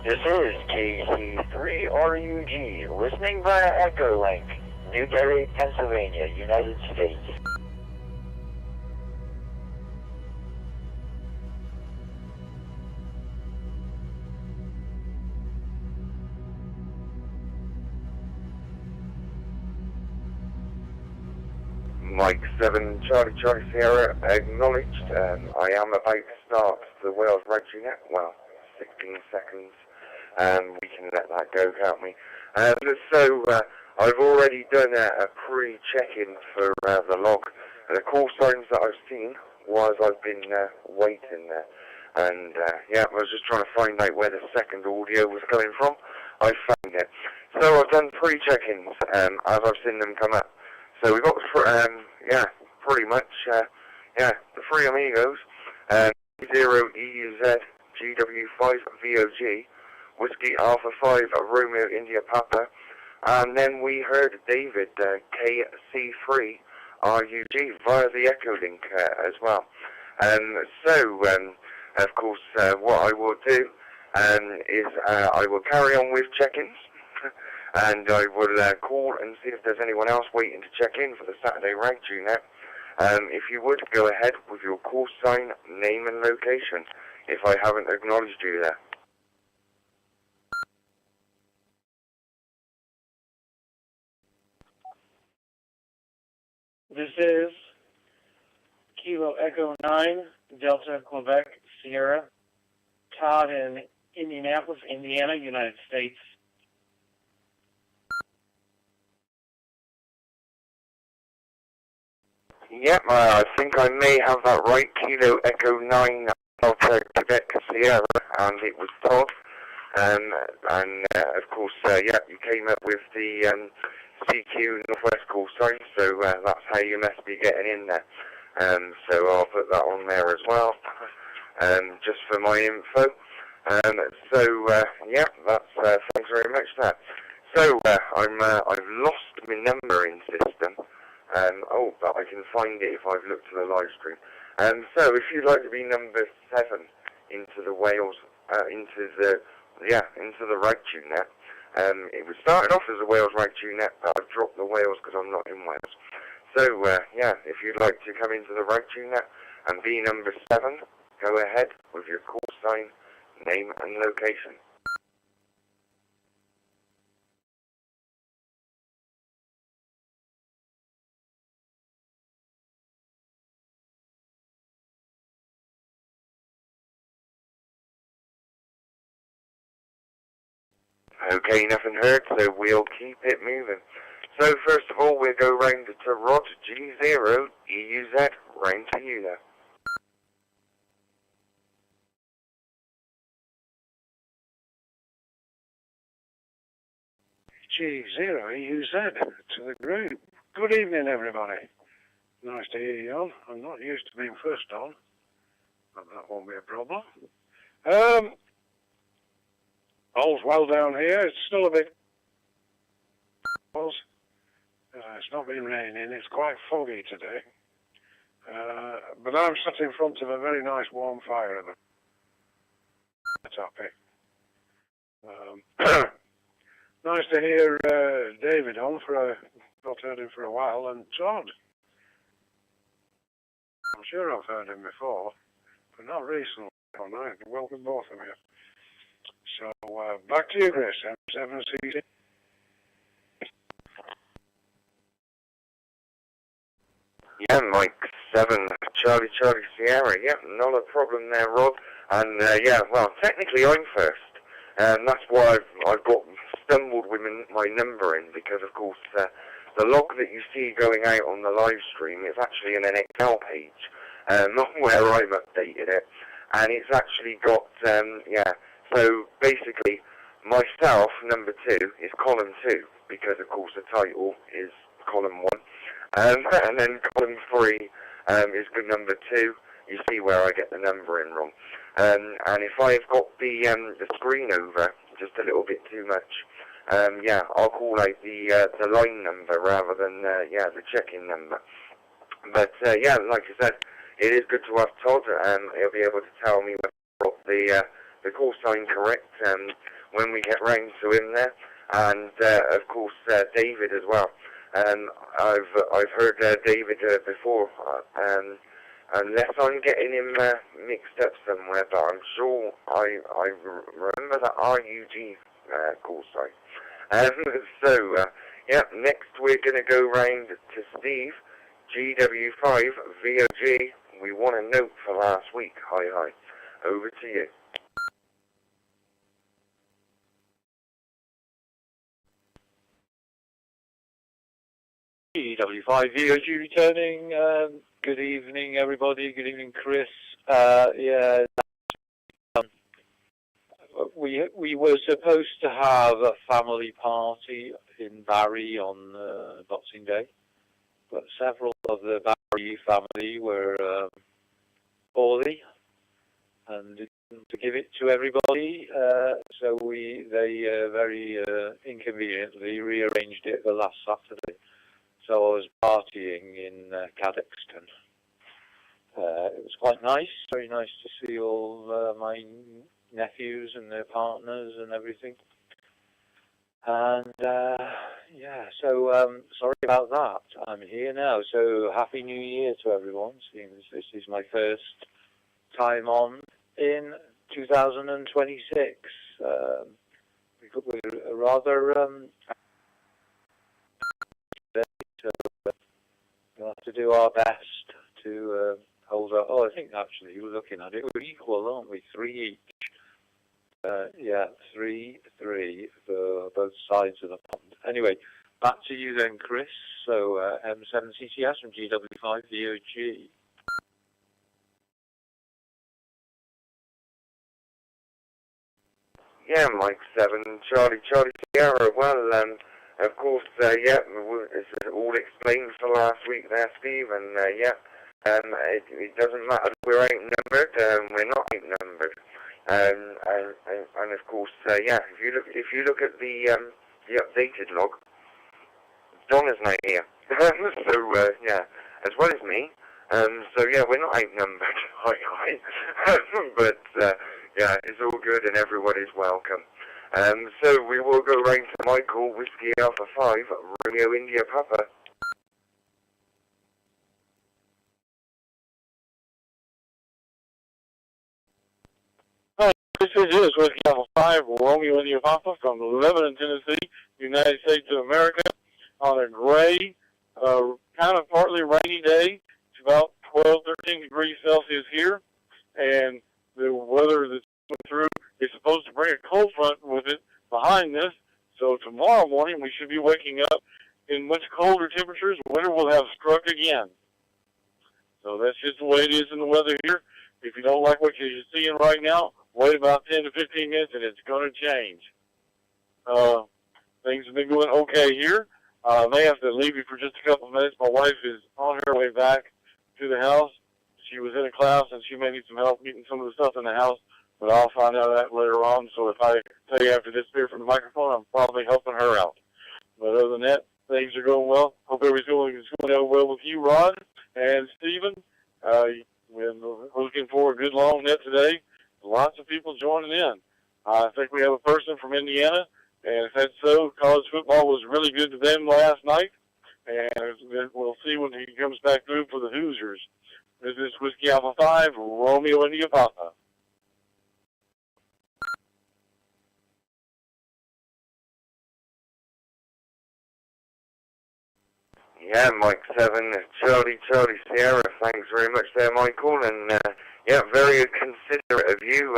This is KC3RUG, listening via Echolink, Newberry, Pennsylvania, United States. Mike 7, Charlie Sierra, acknowledged. I am about to start the WALES-WDRG Net. Well, 16 seconds. We can let that go, can't we? So I've already done a pre-check-in for the log. The call signs that I've seen was I've been waiting there. And yeah, I was just trying to find out where the second audio was coming from. I found it. So I've done pre-check-ins as I've seen them come up. So we've got, yeah, pretty much, yeah, the three amigos, 0EUZ GW5VOG, Whiskey Alpha 5 Romeo India Papa, and then we heard David KC3RUG via the Echolink as well. So, of course, what I will do is I will carry on with check-ins. And I will call and see if there's anyone else waiting to check in for the Saturday Ragchew Net. If you would, go ahead with your call sign, name and location, if I haven't acknowledged you there. This is Kilo Echo 9, Delta, Quebec, Sierra, Todd in Indianapolis, Indiana, United States. Yep, I think I may have that right. Kilo Echo 9, Delta, Quebec, Sierra, and it was Todd. Of course, yeah, you came up with the CQNorthwest call sign, so that's how you must be getting in there. So I'll put that on there as well, just for my info. Yeah, that's thanks very much for that. So I've lost my numbering system. Oh, but I can find it if I've looked to the live stream. So if you'd like to be number 7 into the Wales, into the Ragchew Net. It was started off as a WALES-WDRG Net, but I've dropped the Wales because I'm not in Wales. So yeah, if you'd like to come into the Ragchew Net and be number 7, go ahead with your call sign, name and location. Okay, nothing heard, so we'll keep it moving. So first of all, we'll go round to Rod G0EUZ, round to you now. G0EUZ to the group. Good evening, everybody. Nice to hear you on. I'm not used to being first on, but that won't be a problem. All's well down here. It's still a bit... it's not been raining. It's quite foggy today. But I'm sat in front of a very nice warm fire at the topic. Nice to hear David on not heard him for a while, and Todd. I'm sure I've heard him before, but not recently. I welcome both of you. So back to you, Chris. M7CCS. Yeah, Mike 7, Charlie Sierra. Yeah, not a problem there, Rob. And yeah, well, technically I'm first. That's why I've got stumbled with my numbering, because of course the log that you see going out on the live stream is actually in an Excel page, not where I've updated it, and it's actually got yeah. So basically, myself number 2 is column 2, because of course the title is column 1, and then column 3 is good number 2. You see where I get the numbering wrong. And if I've got the screen over just a little bit too much, yeah, I'll call out the line number rather than yeah, the check-in number. But yeah, like I said, it is good to have Todd, and he'll be able to tell me whether I've got the call sign correct when we get round to him there, and of course David as well. I've heard David before, unless I'm getting him mixed up somewhere, but I'm sure I remember the RUG call sign. So yeah, next we're going to go round to Steve, GW5VOG. We want a note for last week. Hi. Over to you. GW5VOG returning. Good evening, everybody. Good evening, Chris. Yeah, we were supposed to have a family party in Barry on Boxing Day, but several of the Barry family were poorly and didn't give it to everybody, so they very inconveniently rearranged it for last Saturday. So I was partying in Cadoxton. It was quite nice, very nice to see all my nephews and their partners and everything. And yeah, so sorry about that. I'm here now, so Happy New Year to everyone, seeing as this is my first time on in 2026. We're rather so we'll have to do our best to hold up. Oh, I think actually you were looking at it. We're equal, aren't we? 3 each. Yeah, 3-3 for both sides of the pond. Anyway, back to you then, Chris. So M7CCS from GW5VOG. Yeah, Mike 7, Charlie Sierra. Well, of course, yeah, this is all explained for last week there, Steve, and yeah, it doesn't matter that we're outnumbered, we're not outnumbered, and of course, yeah, if you look at the updated log, Donna's not here, so yeah, as well as me, so yeah, we're not outnumbered, hi, but yeah, it's all good and everyone is welcome. So we will go round to Michael, Whiskey Alpha 5, Romeo India Papa. Hi, this is Whiskey Alpha 5, Romeo India Papa from Lebanon, Tennessee, United States of America, on a gray, kind of partly rainy day. It's about 12-13 degrees Celsius here, and the weather that's coming through is supposed to bring a cold front with it behind this, so tomorrow morning we should be waking up in much colder temperatures. Winter will have struck again. So that's just the way it is in the weather here. If you don't like what you're seeing right now, wait about 10 to 15 minutes and it's going to change. Things have been going okay here. I may have to leave you for just a couple of minutes. My wife is on her way back to the house. She was in a class and she may need some help getting some of the stuff in the house. But I'll find out that later on, so if I tell you after this disappear from the microphone, I'm probably helping her out. But other than that, things are going well. Hope everything's going well with you, Rod and Stephen. We're looking for a good long net today. Lots of people joining in. I think we have a person from Indiana, and if that's so, college football was really good to them last night, and we'll see when he comes back through for the Hoosiers. This is Whiskey Alpha 5, Romeo India Papa. Yeah, Mike 7, Charlie Sierra, thanks very much there, Michael, and yeah, very considerate of you,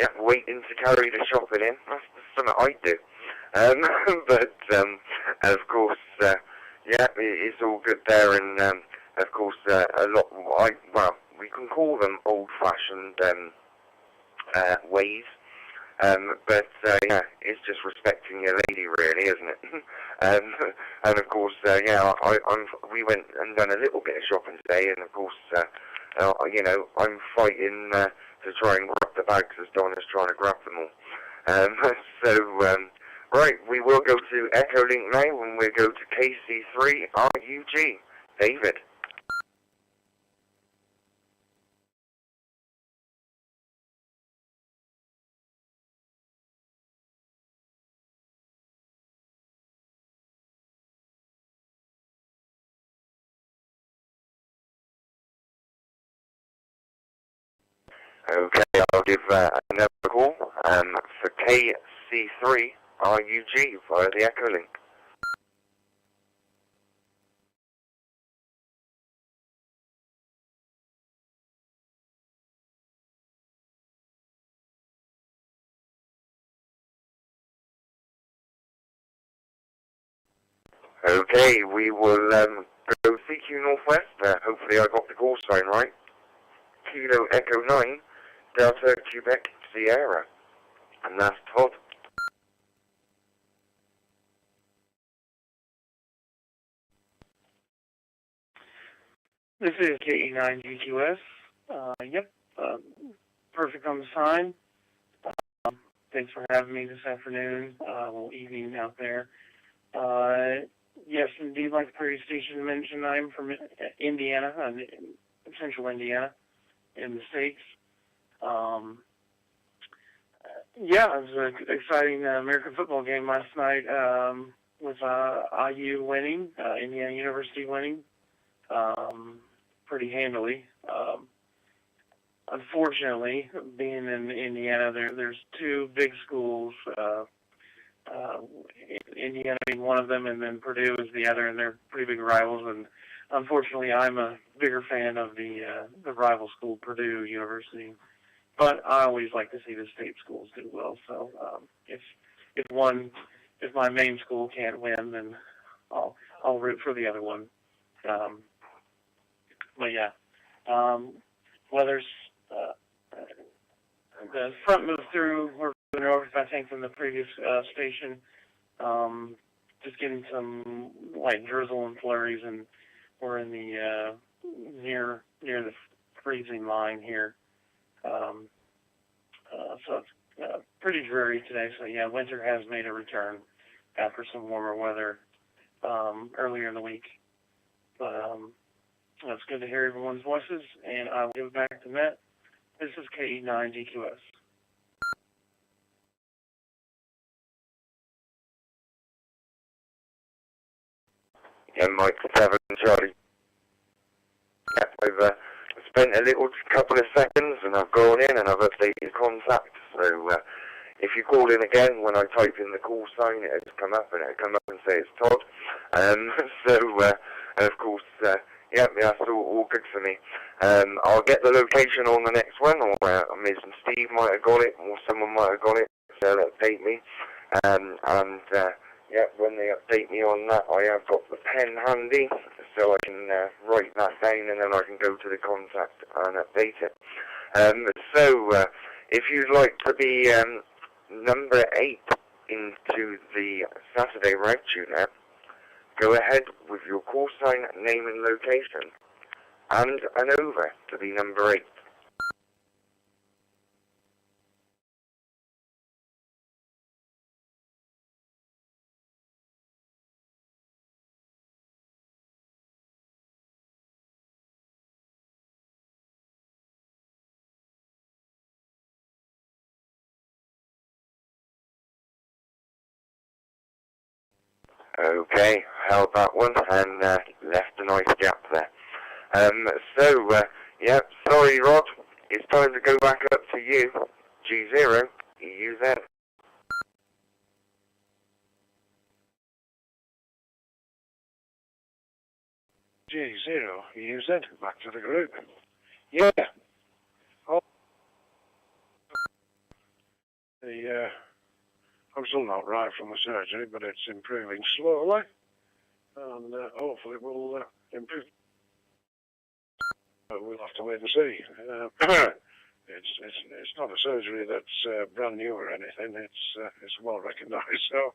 yeah, waiting to carry the shopping in. That's something I do. But, of course, yeah, it's all good there, and, of course, a lot, well, we can call them old-fashioned ways. But yeah, it's just respecting your lady, really, isn't it? And of course, yeah, we went and done a little bit of shopping today, and of course, you know, I'm fighting to try and grab the bags as Donna's trying to grab them all. So, right, we will go to Echolink now, and we'll go to KC3RUG. David. Okay, I'll give another call for KC3RUG via the Echolink. Okay, we will go CQ Northwest. Hopefully I got the call sign right. Kilo Echo 9, Delta Quebec Sierra. And that's Todd. This is KE9GQS. Yep, perfect on the sign. Thanks for having me this afternoon, well, evening out there. Yes, indeed, like the previous station mentioned, I'm from Indiana, central Indiana, in the States. Yeah, it was an exciting American football game last night with IU winning, Indiana University winning pretty handily. Unfortunately, being in Indiana, there's two big schools, Indiana being one of them, and then Purdue is the other, and they're pretty big rivals. And unfortunately, I'm a bigger fan of the rival school, Purdue University. But I always like to see the state schools do well. So if my main school can't win, then I'll root for the other one. But yeah, weather's the front moved through. We're moving over, I think, from the previous station. Just getting some light drizzle and flurries, and we're in the near the freezing line here. So it's pretty dreary today. So yeah, winter has made a return after some warmer weather earlier in the week. But it's good to hear everyone's voices, and I'll give it back to Matt. This is KE9GQS. Yeah, Mike 7, Charlie. Yeah, I've spent a little couple of seconds, and I've gone in and I've updated contact. So if you call in again, when I type in the call sign, it'll come up, and it'll come up and say it's Todd. Of course, yeah, that's all good for me. I'll get the location on the next one, or Ms. and Steve might have got it, or someone might have got it, so they'll update me. Yeah, when they update me on that, I have got the pen handy, so I can write that down, and then I can go to the contact and update it. If you'd like to be number 8 into the Saturday Ragchew Net, go ahead with your call sign, name and location, and an over to be number 8. Okay, held that one and left a nice gap there. Yeah, sorry Rod, it's time to go back up to you. G0, EUZ. G0, EUZ, back to the group. Yeah. Oh. I'm still not right from the surgery, but it's improving slowly, and hopefully it will improve. We'll have to wait and see. It's not a surgery that's brand new or anything. It's well recognised. So,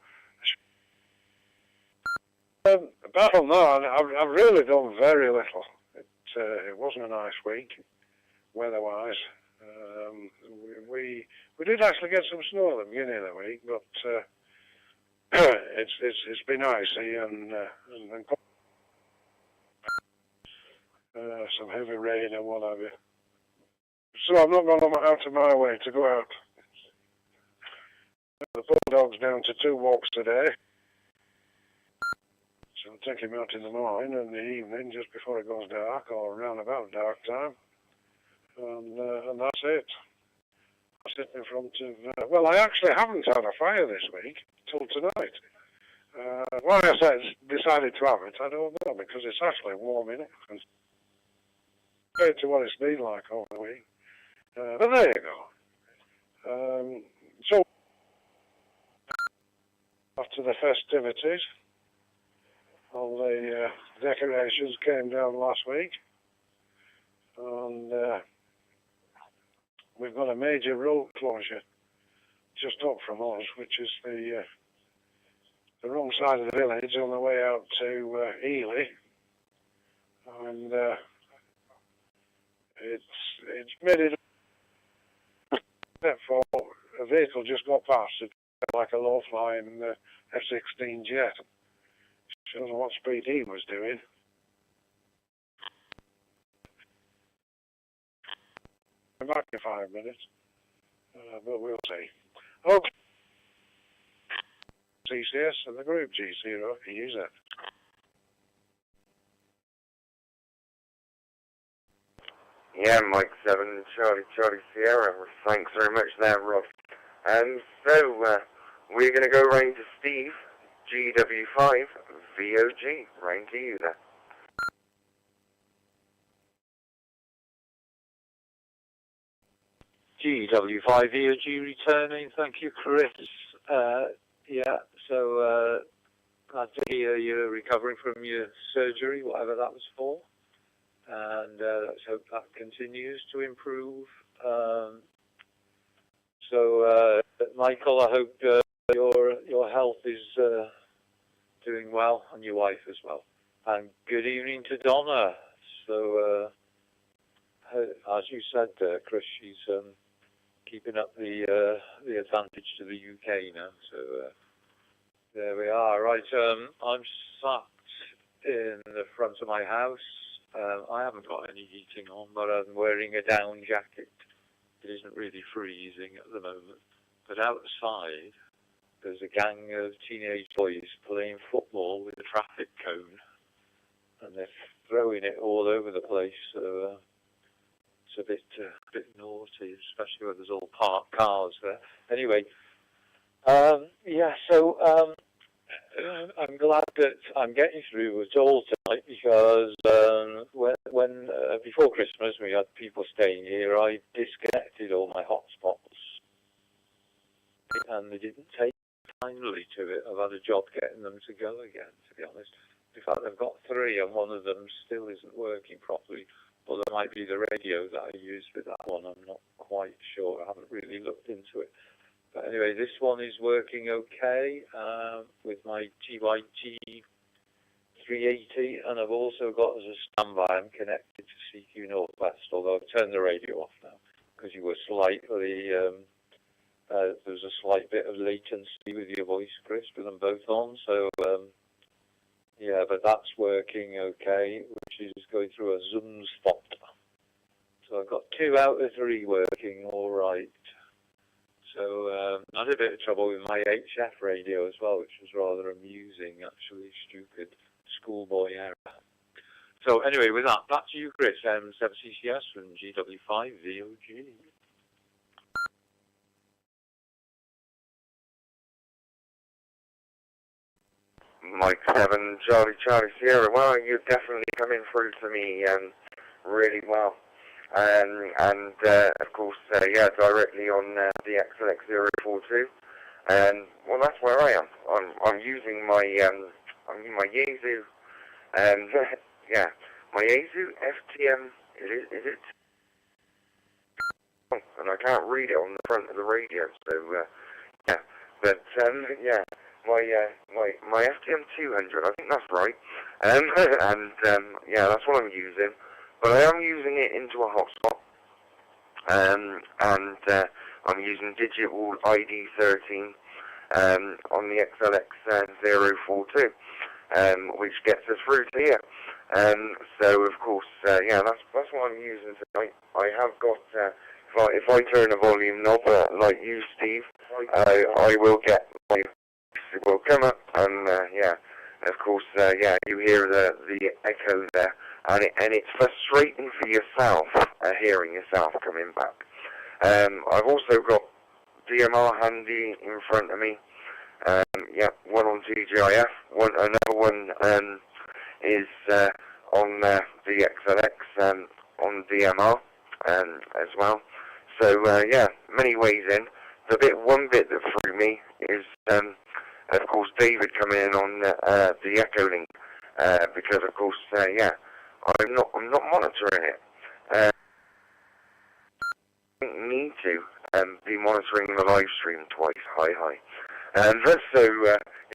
apart from that, I've really done very little. It wasn't a nice week, weather-wise. We did actually get some snow at the beginning of the week, but it's been icy and some heavy rain and what have you. So I'm not going out of my way to go out. The poor dog's down to 2 walks today. So I'll take him out in the morning and the evening just before it goes dark, or around about dark time. And that's it. I sit in front of, well, I actually haven't had a fire this week till tonight. Why I decided to have it, I don't know, because it's actually warming up compared to what it's been like over the week. But there you go. So, after the festivities, all the decorations came down last week, and we've got a major road closure just up from us, which is the wrong side of the village on the way out to Ely, and it's made it for a vehicle just got past it like a low-flying F-16 jet. Shows what speed he was doing. I'm back in 5 minutes, but we'll see. Okay. CCS and the group G0, use it. Yeah, Mike 7, Charlie Sierra. Thanks very much there, Rob. So, we're going to go round to Steve, GW5, VOG. Round to you there. GW5 VOG returning. Thank you, Chris. Yeah, so glad to hear you're recovering from your surgery, whatever that was for. And let's hope that continues to improve. So, Michael, I hope your health is doing well, and your wife as well. And good evening to Donna. So, as you said, Chris, she's keeping up the advantage to the UK now. So there we are. Right, I'm sat in the front of my house. I haven't got any heating on, but I'm wearing a down jacket. It isn't really freezing at the moment. But outside, there's a gang of teenage boys playing football with a traffic cone. And they're throwing it all over the place. So it's a bit naughty, especially when there's all parked cars there. Anyway, yeah, so I'm glad that I'm getting through it all tonight, because when before Christmas we had people staying here, I disconnected all my hotspots, and they didn't take kindly to it. I've had a job getting them to go again, to be honest. In fact, I've got 3, and one of them still isn't working properly. Well, there might be the radio that I used with that one. I'm not quite sure. I haven't really looked into it. But anyway, this one is working okay with my TYG 380, and I've also got as a standby, I'm connected to CQ Northwest, although I've turned the radio off now because you were slightly, there was a slight bit of latency with your voice, Chris, with them both on. So, yeah, but that's working okay, which is going through a Zoom spot. So I've got 2 out of 3 working all right. So I had a bit of trouble with my HF radio as well, which was rather amusing, actually. Stupid schoolboy error. So anyway, with that, back to you, Chris, M7CCS from GW5 VOG. Mike 7, Charlie Sierra. Well, you're definitely coming through to me really well. And of course, yeah, directly on the XLX042. And well, that's where I am. I'm using my Yaesu, yeah, my Yaesu FTM. Is it? And I can't read it on the front of the radio. So yeah, but yeah, my FTM 200. I think that's right. And yeah, that's what I'm using. But I am using it into a hotspot, and I'm using digital ID 13 on the XLX042, which gets us through to here. So of course, yeah, that's what I'm using tonight. I have got, if I turn the volume knob like you, Steve, I will get my, it will come up, and yeah, of course, yeah, you hear the echo there. And it's frustrating for yourself hearing yourself coming back. I've also got DMR handy in front of me. Yeah, one on TGIF, another one is on the XLX on DMR as well. So yeah, many ways in. One bit that threw me is of course David coming in on the Echolink because of course yeah, I'm not monitoring it. I don't need to be monitoring the live stream twice. Hi. So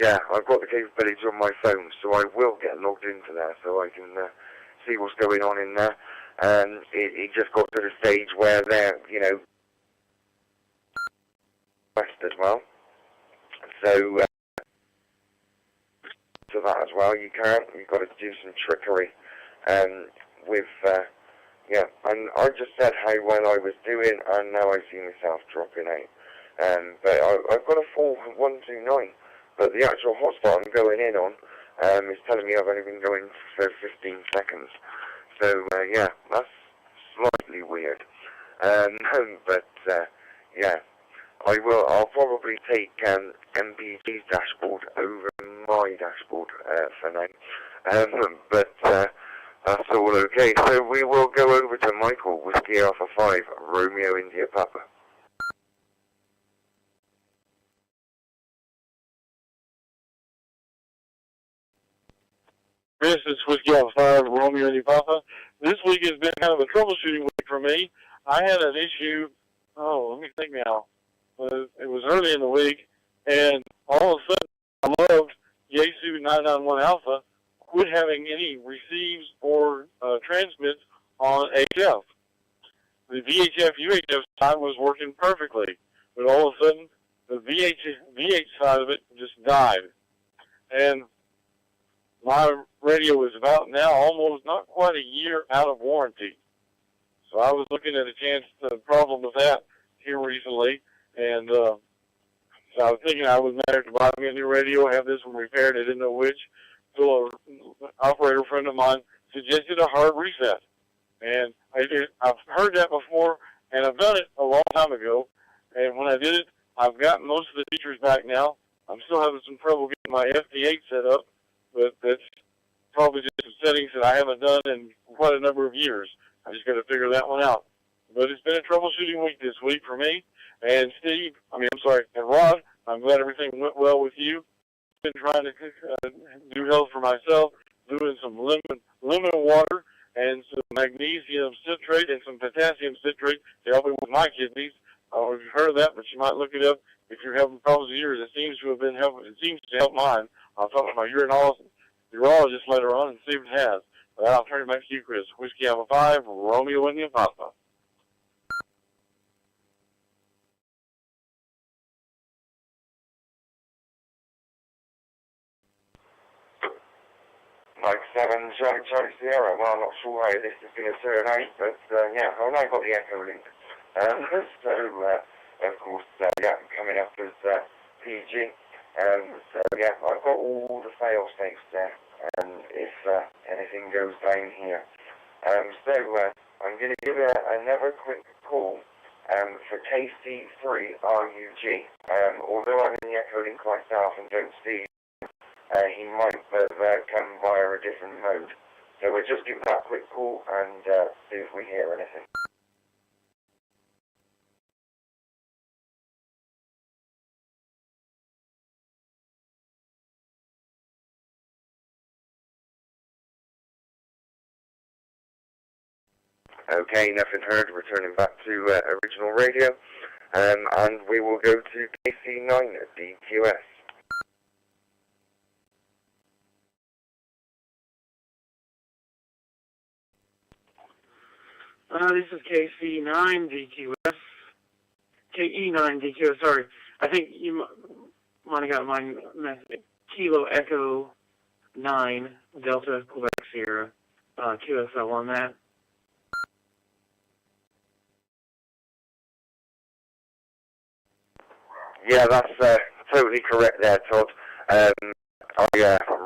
yeah, I've got the capability on my phone, so I will get logged into there so I can see what's going on in there. It just got to the stage where they're, you know, west as well. So to that as well, you've got to do some trickery with yeah. And I just said how well I was doing, and now I see myself dropping out. But I've got a full 129, but the actual hotspot I'm going in on is telling me I've only been going for 15 seconds. So yeah, that's slightly weird. But yeah, I'll probably take MPG's dashboard over my dashboard for now. But that's all okay. So we will go over to Michael, Whiskey Alpha 5, Romeo India Papa. This is Whiskey Alpha 5, Romeo India Papa. This week has been kind of a troubleshooting week for me. I had an issue, let me think now. It was early in the week, and all of a sudden, I loved Yaesu 991 Alpha quit having any receives or transmits on HF. The VHF UHF side was working perfectly, but all of a sudden, the VH side of it just died. And my radio is about now almost not quite a year out of warranty. So I was looking at the problem with that here recently, and so I was thinking I was better to buy me a new radio, have this one repaired. I didn't know which. So an operator friend of mine suggested a hard reset. And I've heard that before, and I've done it a long time ago. And when I did it, I've gotten most of the features back now. I'm still having some trouble getting my FT8 set up, but that's probably just some settings that I haven't done in quite a number of years. I just got to figure that one out. But it's been a troubleshooting week this week for me. And Steve, and Rod, I'm glad everything went well with you. Been trying to do health for myself, doing some lemon water and some magnesium citrate and some potassium citrate to help me with my kidneys. I don't know if you've heard of that, but you might look it up if you're having problems with yours. It seems to have been helping. It seems to help mine. I'll talk to my urologist later on and see if it has. But I'll turn it back to you, Chris. Whiskey Alpha 5, Romeo India Papa. Like 7 Charlie Sierra. Well, I'm not sure how this is going to turn out, but yeah, I've now got the Echolink. So, of course, yeah, coming up as PG. So, yeah, I've got all the fail safes there, if anything goes down here. So, I'm going to give another quick call for KC3RUG. Although I'm in the Echolink myself and don't see he might have come via a different mode. So we'll just give that a quick call and see if we hear anything. Okay, nothing heard. Returning back to original radio. And we will go to KC9DQS. This is KC9DQS. KE9DQS, sorry. I think you might have got my message. Kilo Echo 9, Delta Quebec Sierra, QSL on that. Yeah, that's totally correct there, Todd. I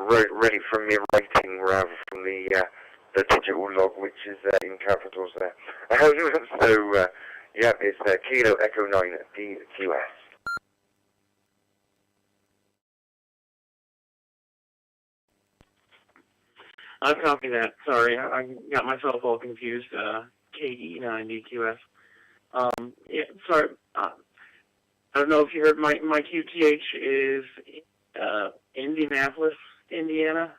wrote really from your writing rather from the the digital log, which is in capitals there. So, yeah, it's Kilo Echo 9 DQS. I copy that. Sorry, I got myself all confused. KE9DQS. Yeah, sorry. I don't know if you heard my QTH is Indianapolis, Indiana.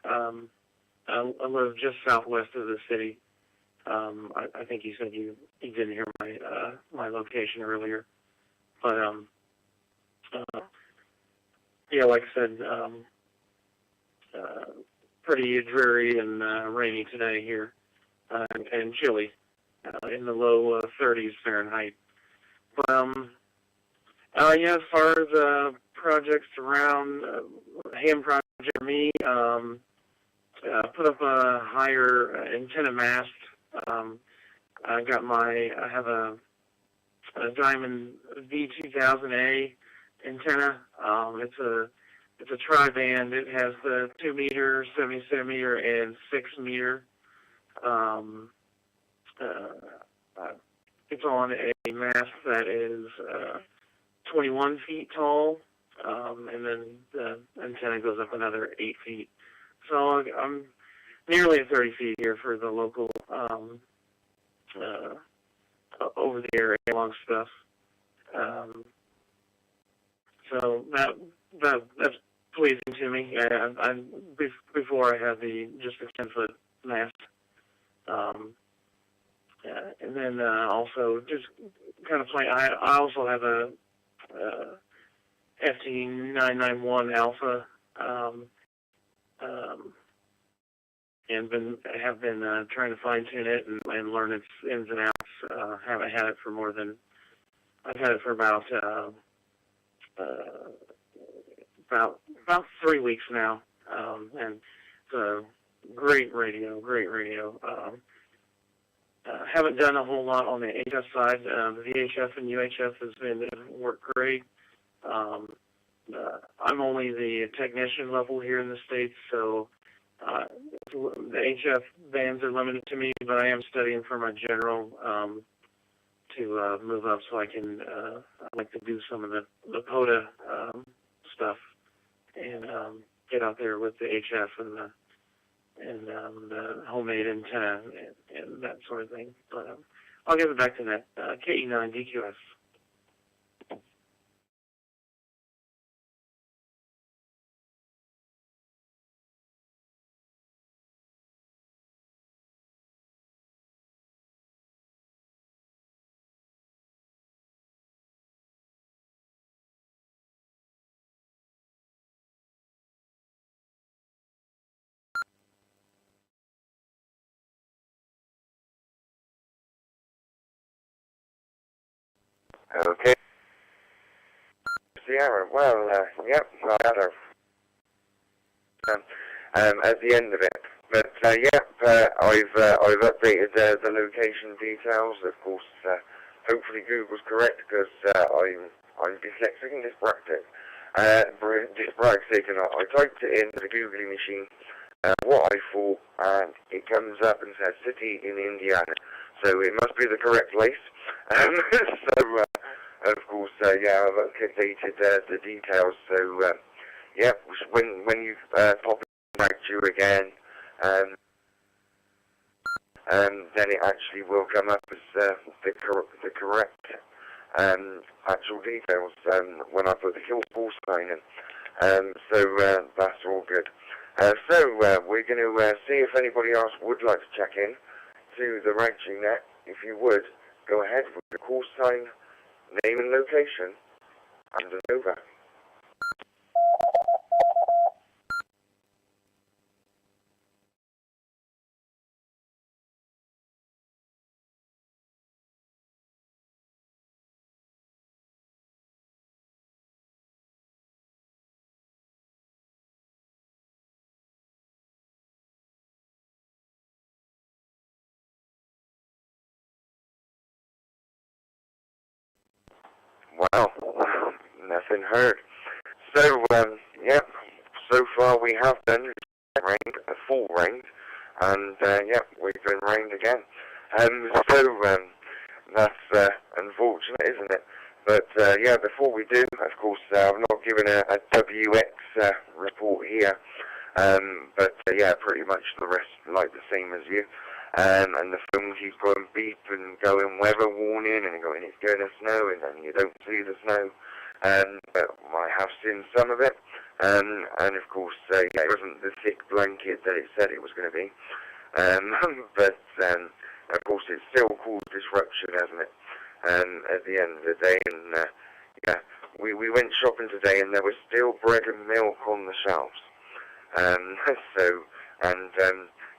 I live just southwest of the city. I think you said you didn't hear my location earlier, but yeah, like I said, pretty dreary and rainy today here, and chilly, in the low 30s Fahrenheit. But yeah, as far as projects around ham project for me, put up a higher antenna mast. I have a Diamond V2000A antenna. It's a tri-band. It has the 2 meter, 70 centimeter, and 6 meter. It's on a mast that is 21 feet tall, and then the antenna goes up another 8 feet. So I'm nearly at 30 feet here for the local over-the-air analog stuff. So that's pleasing to me. Before I had just a 10-foot mast, and then also just kind of play. I also have a FT991 Alpha, and have been trying to fine tune it and learn its ins and outs. Haven't had it for I've had it for about 3 weeks now, and it's a great radio. Haven't done a whole lot on the HF side. The VHF and UHF have worked great. I'm only the technician level here in the States, so the HF bands are limited to me, but I am studying for my general to move up so I can I'd like to do some of the POTA stuff and get out there with the HF and the homemade antenna and that sort of thing. But I'll give it back to that. KE9DQS. Okay. Sierra, well, yep, I had her at the end of it. But, yep, I've updated the location details. Of course, hopefully Google's correct because I'm dyslexic and dyspraxic. Dyspraxic, and I typed it in the Googling machine, what I thought, and it comes up and says city in Indiana. So it must be the correct place. So, of course, yeah, I've updated the details. So, yeah, when you pop in Ragchew again, then it actually will come up as the correct actual details when I put the kill force sign in. So that's all good. So we're going to see if anybody else would like to check in to the Ragchew Net. If you would, go ahead with the call sign, name and location, and an over. Wow, nothing heard. So, yeah, so far we have done a full range, and yeah, we've been rained again. So that's unfortunate, isn't it? But yeah, before we do, of course, I've not given a WX report here, but yeah, pretty much the rest like the same as you. And the phone keeps going beep and going weather warning and going it's going to snow and then you don't see the snow. But I have seen some of it. And of course, yeah, it wasn't the thick blanket that it said it was going to be. But of course, it still caused disruption, hasn't it? At the end of the day, and yeah, we went shopping today, and there was still bread and milk on the shelves.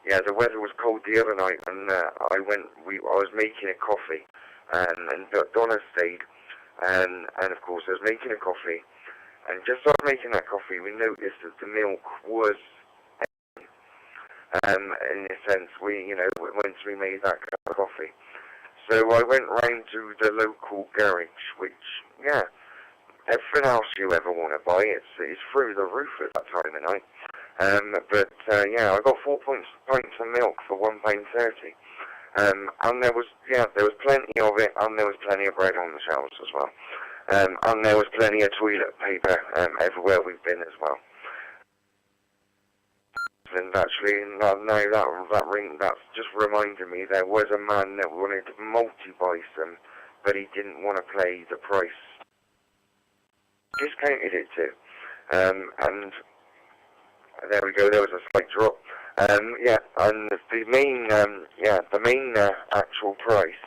Yeah, the weather was cold the other night, and I was making a coffee, and Donna stayed, and of course I was making a coffee, and just as I was making that coffee, we noticed that the milk was, in a sense, once we made that cup of coffee. So I went round to the local garage, which, yeah, everything else you ever want to buy, it's through the roof at that time of night. But yeah, I got 4 pints of milk for £1.30. And there was plenty of it, and there was plenty of bread on the shelves as well. And there was plenty of toilet paper everywhere we've been as well. And actually, now that ring, that's just reminded me, there was a man that wanted to multi-buy some, but he didn't want to pay the price. Discounted it to. And there we go, there was a slight drop. Yeah, and the main actual price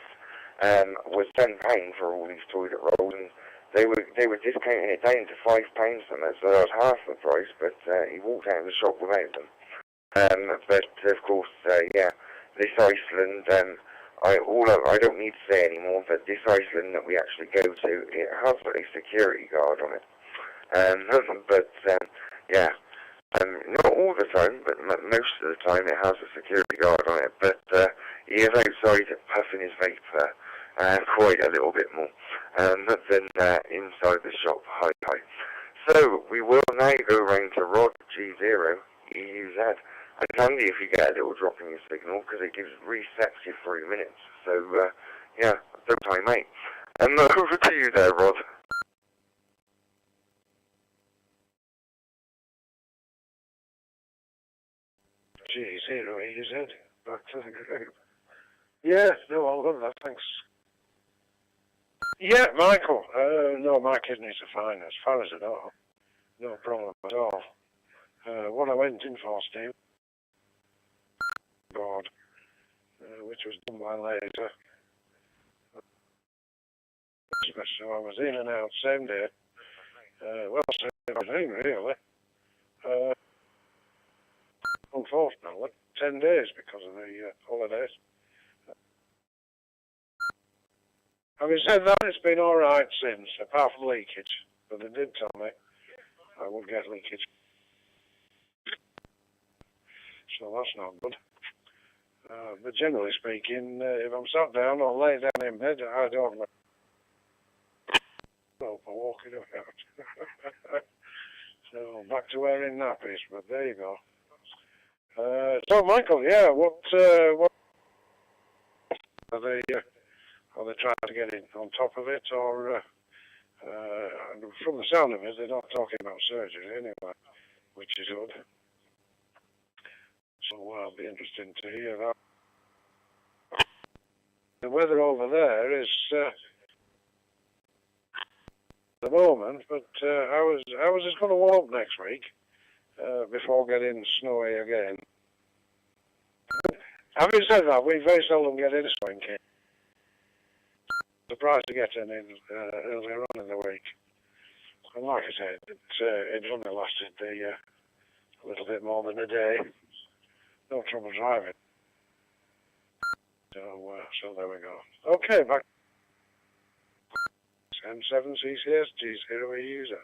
was £10 for all these toilet rolls, and they were discounting it down to £5 from it, so that was half the price, but he walked out of the shop without them. But of course, yeah, this Iceland, I don't need to say anymore, but this Iceland that we actually go to, it has a security guard on it. But yeah, not all the time, but most of the time it has a security guard on it. But he is outside puffing his vapor quite a little bit more than inside the shop. Hi. So we will now go round to Ragchew EUZ. It's handy if you get a little drop in your signal because it resets you 3 minutes. So yeah, don't time out. Over to you there, Rod. G0 EUZ, back to the group. Yeah, no, all good, that, thanks. Yeah, Michael, no, my kidneys are fine as far as I know. No problem at all. What I went in for, Steve, board, which was done by later. So I was in and out same day. Well, same afternoon, really. Unfortunately, 10 days because of the holidays. Having said that, it's been alright since, apart from leakage. But they did tell me I would get leakage. So that's not good. But generally speaking, if I'm sat down or lay down in bed, I don't know. For walking about. So back to wearing nappies, but there you go. So Michael, yeah, what are they trying to get in on top of it, or from the sound of it, they're not talking about surgery anyway, which is good. So I'll be interested to hear that. The weather over there is at the moment, but how is it going to warm up next week before getting snowy again? Having said that, we very seldom get any snow in Kent. Surprised to get any earlier on in the week. And like I said, it only lasted a little bit more than a day. No trouble driving. So there we go. Okay, back. M7CCS G0 user.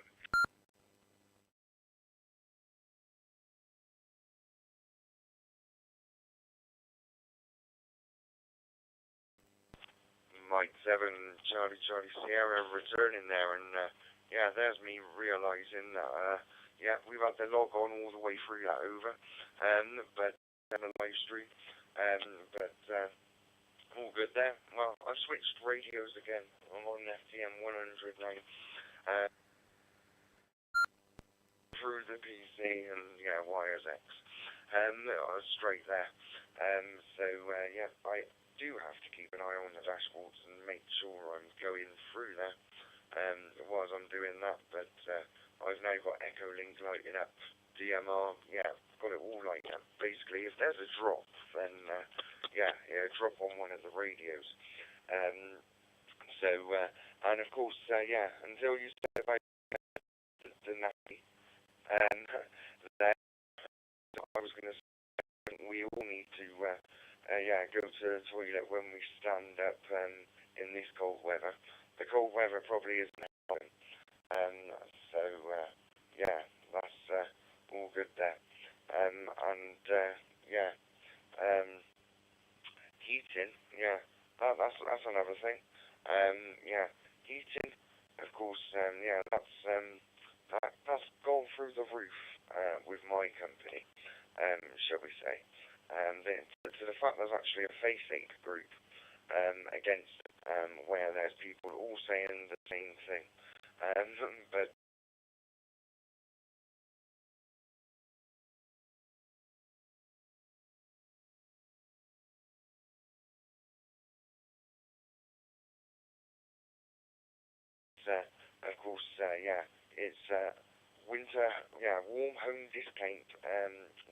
Mike 7 Charlie Sierra returning there, and yeah, there's me realising that yeah, we've had to log on all the way through that over, but on the live stream. But all good there. Well, I've switched radios again. I'm on FTM 100 now. Through the PC and yeah, WiresX. I was straight there. So yeah, I do have to keep an eye on the dashboards and make sure I'm going through there whilst I'm doing that. But I've now got Echolink lighting up, DMR, yeah, got it all lighting up. Basically, if there's a drop, then yeah, drop on one of the radios. And of course, yeah, until you said about the nappy, then I was going to say we all need to yeah, go to the toilet when we stand up in this cold weather. The cold weather probably isn't helping. So yeah, that's all good there. Yeah, heating, yeah, that's another thing. Yeah, heating, of course, yeah, that's gone through the roof with my company, shall we say. To the fact there's actually a face-ache group against where there's people all saying the same thing. But of course, yeah, it's winter, yeah, warm home discount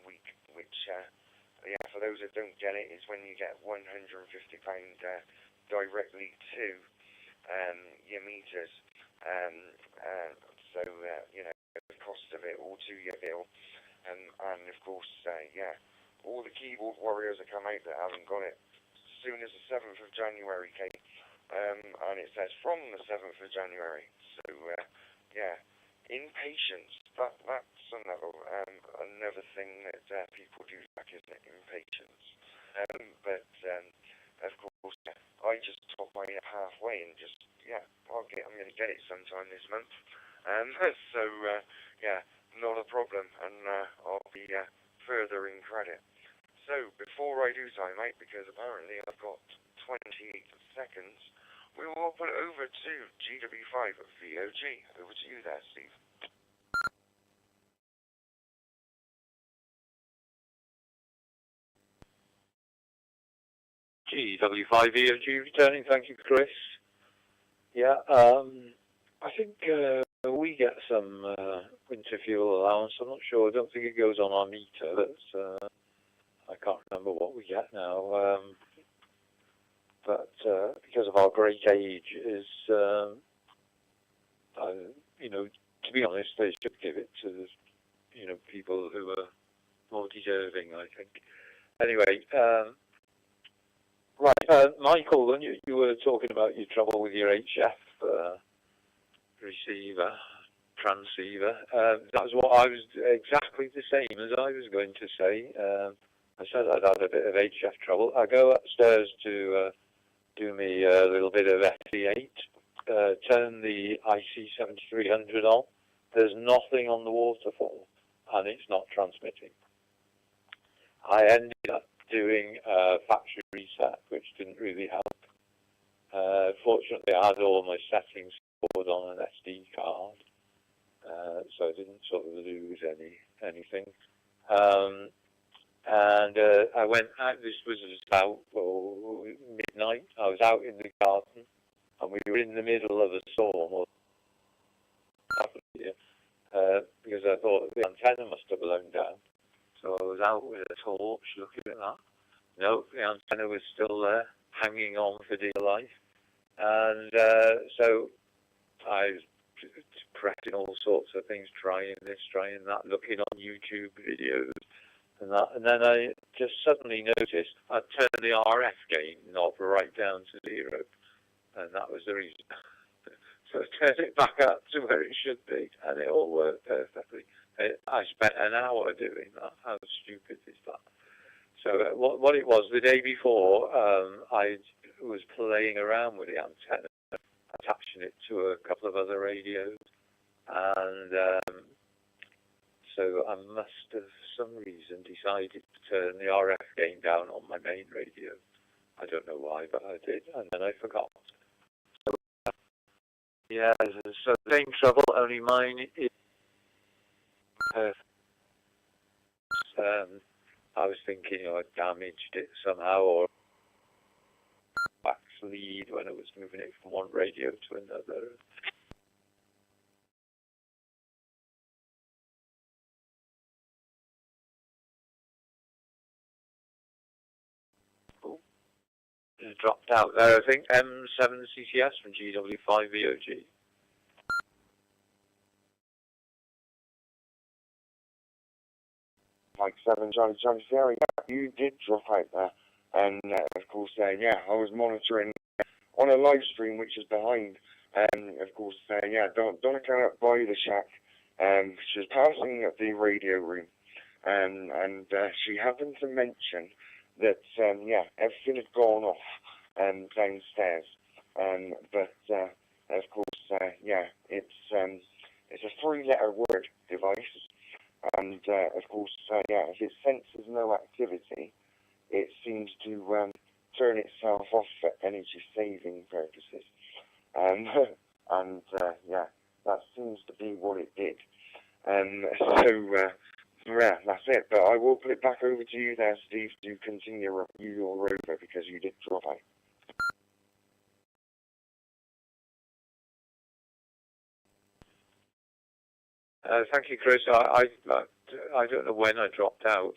week, which, yeah, for those that don't get it, is when you get £150 directly to your meters. So, you know, the cost of it all to your bill. And of course, yeah, all the keyboard warriors that come out that haven't got it, as soon as the 7th of January came, and it says from the 7th of January. So, yeah, impatience, that's another thing that people do lack, isn't it, impatience. But, of course, I just top my halfway and just, yeah, I'm going to get it sometime this month. So, yeah, not a problem, and I'll be further in credit. So, before I do time out, because apparently I've got 28 seconds, we will put it over to GW5 VOG. Over to you there, Steve. GW5 VOG returning, thank you, Chris. Yeah, I think we get some winter fuel allowance. I'm not sure. I don't think it goes on our meter. That's, I can't remember what we get now. But because of our great age, is you know, to be honest, they should give it to, you know, people who are more deserving, I think. Anyway, right, Michael, when you were talking about your trouble with your HF receiver, transceiver, that was what I was, exactly the same as I was going to say. I said I'd had a bit of HF trouble. I go upstairs to do me a little bit of FE8, turn the IC7300 on. There's nothing on the waterfall, and it's not transmitting. I ended up doing a factory reset, which didn't really help. Fortunately, I had all my settings stored on an SD card, so I didn't sort of lose anything. And I went out, this was about midnight, I was out in the garden, and we were in the middle of a storm, because I thought the antenna must have blown down. So I was out with a torch looking at that. No, the antenna was still there, hanging on for dear life. And so I was pressing all sorts of things, trying this, trying that, looking on YouTube videos. And then I just suddenly noticed I turned the RF gain knob right down to 0, and that was the reason. So I turned it back up to where it should be, and it all worked perfectly. I spent an hour doing that. How stupid is that? So what it was, the day before, I was playing around with the antenna, attaching it to a couple of other radios, and so I must have, for some reason, decided to turn the RF gain down on my main radio. I don't know why, but I did, and then I forgot. So, yeah, so same trouble, only mine is perfect. I was thinking, I damaged it somehow, or wax lead when I was moving it from one radio to another. It dropped out there, I think. M7CCS from GW5VOG. Like 7 Charlie Sierra, yeah, you did drop out there. And of course, yeah, I was monitoring on a live stream which is behind. Of course, yeah, Donna came up by the shack. She was passing the radio room. And she happened to mention that, yeah, everything had gone off downstairs. But of course, yeah, it's a 3-letter word device. And of course, yeah, if it senses no activity, it seems to turn itself off for energy saving purposes. And yeah, that seems to be what it did. So yeah, that's it. But I will put it back over to you there, Steve, to continue your rover because you did drop out. Thank you, Chris. I don't know when I dropped out.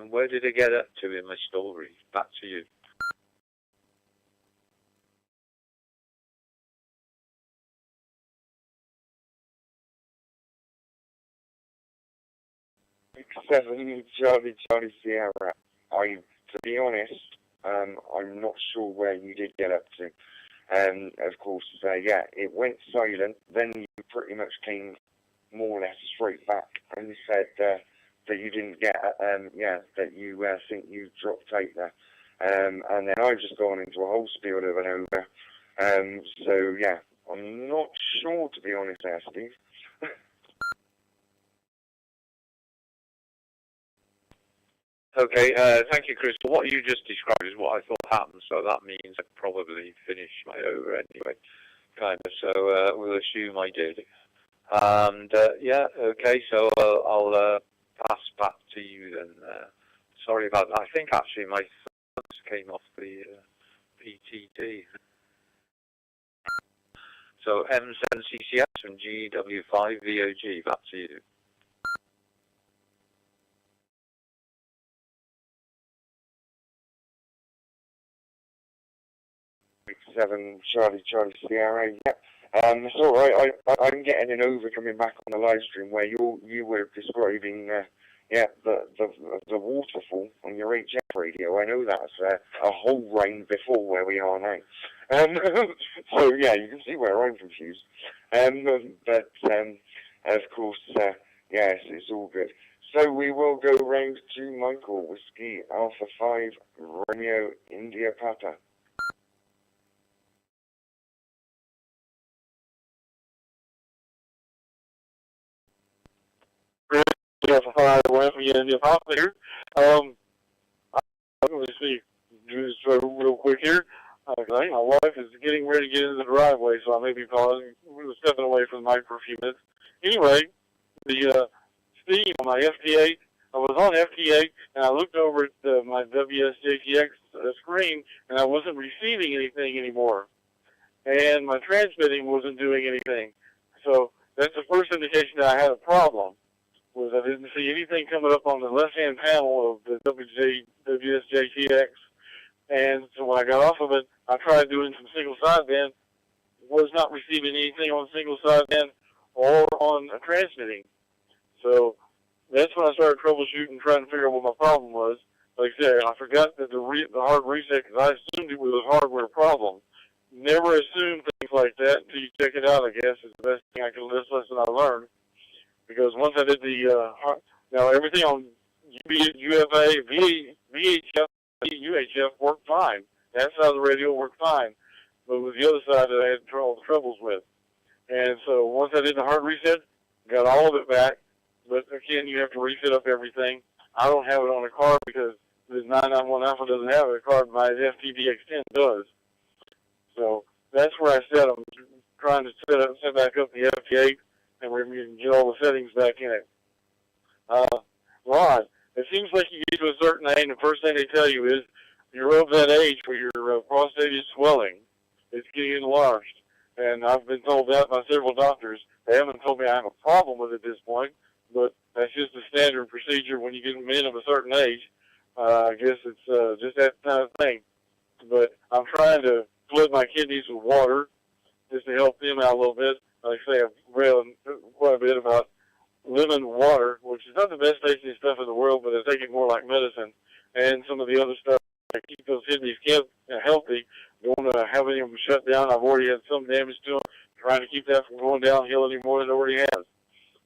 Where did I get up to in my story? Back to you. Seven Charlie Sierra. To be honest, I'm not sure where you did get up to. Of course, yeah, it went silent. Then you pretty much came more or less straight back and said that you didn't get, yeah, that you think you dropped out there. And then I've just gone into a whole spiel of an over. So yeah, I'm not sure, to be honest there, Steve. Okay, thank you, Chris. What you just described is what I thought happened, so that means I probably finished my over anyway, kind of. So we'll assume I did. And yeah, okay. So I'll pass back to you then. Sorry about that. I think actually my thumbs came off the PTD. So M7CCS from GW5VOG. Back to you. 7 Charlie Sierra. Yeah. It's all right. I'm getting an over coming back on the live stream where you were describing, yeah, the waterfall on your HF radio. I know that's a whole round before where we are now. So yeah, you can see where I'm confused. But of course, yes, it's all good. So we will go round to Michael, Whiskey Alpha 5 Romeo India Papa. Alpha 5 Romeo India Papa here. Let me see, do this real quick here. Okay, my wife is getting ready to get into the driveway, so I may be pausing. We're stepping away from the mic for a few minutes. Anyway, the Steve on my FTA, I was on FTA, and I looked over at my WSJTX screen, and I wasn't receiving anything anymore. And my transmitting wasn't doing anything. So that's the first indication that I had a problem, was I didn't see anything coming up on the left-hand panel of the WSJTX. And so when I got off of it, I tried doing some single sideband, was not receiving anything on single sideband or on transmitting. So that's when I started troubleshooting, trying to figure out what my problem was. Like I said, I forgot that the hard reset, because I assumed it was a hardware problem. Never assume things like that until you check it out, I guess, is the best thing I can, this lesson I learned. Because once I did the, now everything on UFA, VHF, UHF worked fine. That side of the radio worked fine. But with the other side that I had all the troubles with. And so once I did the hard reset, got all of it back, but again, you have to refit up everything. I don't have it on a card because this 991 Alpha doesn't have a card, my FTDX10 does. So that's where I said I'm trying to set back up the FT8 and we can get all the settings back in it. Ron, it seems like you get to a certain age, and the first thing they tell you is you're of that age where your prostate is swelling. It's getting enlarged. And I've been told that by several doctors. They haven't told me I have a problem with it at this point, but that's just a standard procedure when you get men of a certain age. I guess it's just that kind of thing. But I'm trying to flood my kidneys with water just to help them out a little bit. Like I say, I've read quite a bit about lemon water, which is not the best tasting stuff in the world, but I take it more like medicine. And some of the other stuff to keep those kidneys healthy. Don't want to have any of them shut down. I've already had some damage to them. Trying to keep that from going downhill any more than it already has.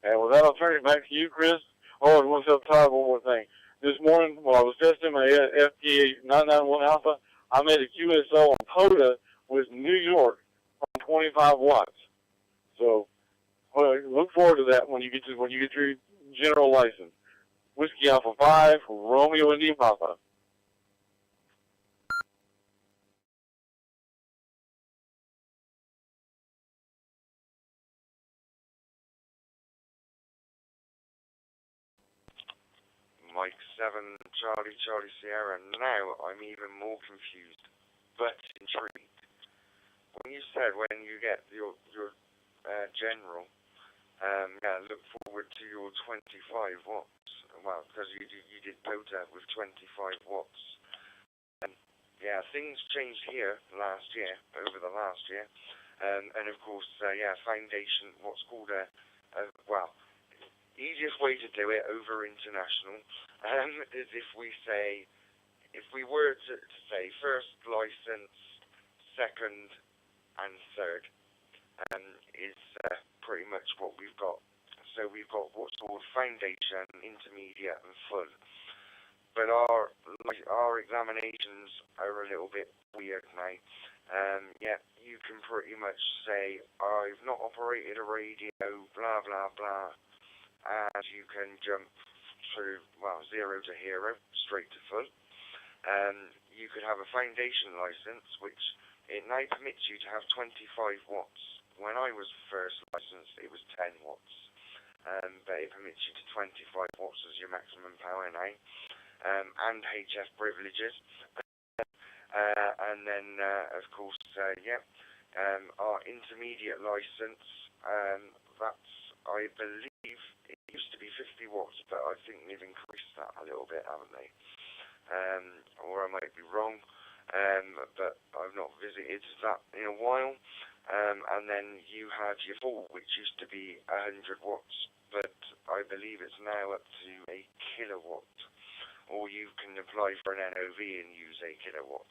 And with that, I'll turn it back to you, Chris. Oh, and one more thing. This morning, while I was testing my FTA 991 Alpha, I made a QSO on POTA with New York on 25 watts. So look forward to that when you get your general license. Whiskey Alpha 5, Romeo India Papa. Mike 7, Charlie Sierra. Now I'm even more confused, but intrigued. When you said when you get your general, look forward to your 25 watts. Well, because you did POTA with 25 watts. Things changed here over the last year, and of course, foundation. What's called easiest way to do it over international is if we were to say first license, second, and third, is pretty much what we've got. So we've got what's called foundation, intermediate, and full. But our examinations are a little bit weird now. You can pretty much say I've not operated a radio, blah blah blah. And you can jump through, 0 to hero, straight to full. You could have a foundation license, which it now permits you to have 25 watts. When I was first licensed, it was 10 watts. But it permits you to 25 watts as your maximum power now. And HF privileges. And then, of course, our intermediate license, that's, I believe, it used to be 50 watts, but I think they've increased that a little bit, haven't they? Or I might be wrong, but I've not visited that in a while. And then you had your full, which used to be 100 watts, but I believe it's now up to a kilowatt. Or you can apply for an NOV and use a kilowatt.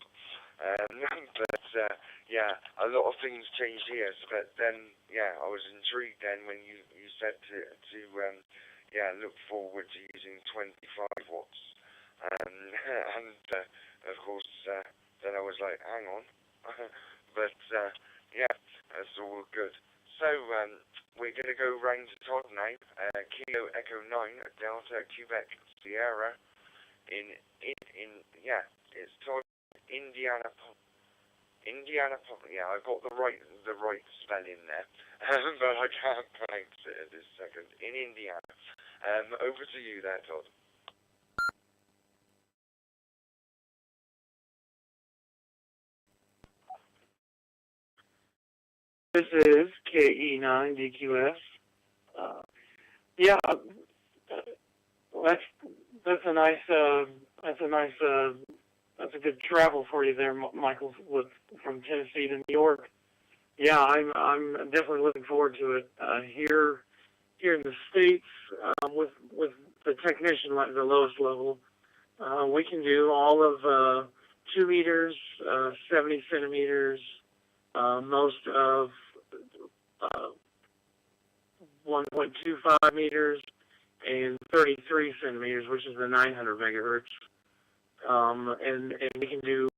A lot of things changed here. But then, I was intrigued then when you said to look forward to using 25 watts. Of course, then I was like, hang on. But, that's all good. So, we're going to go round to Todd now. Kilo Echo 9 at Delta Quebec Sierra. It's Todd, Indiana. I got the right spelling there, but I can't pronounce it at this second. In Indiana. Over to you there, Todd. This is KE9DQS. That's a good travel for you there, Michael, from Tennessee to New York. Yeah, I'm definitely looking forward to it. Here in the States, with the technician, like the lowest level, we can do all of 2 meters, 70 centimeters, most of 1.25 meters, and 33 centimeters, which is the 900 megahertz. And we can do,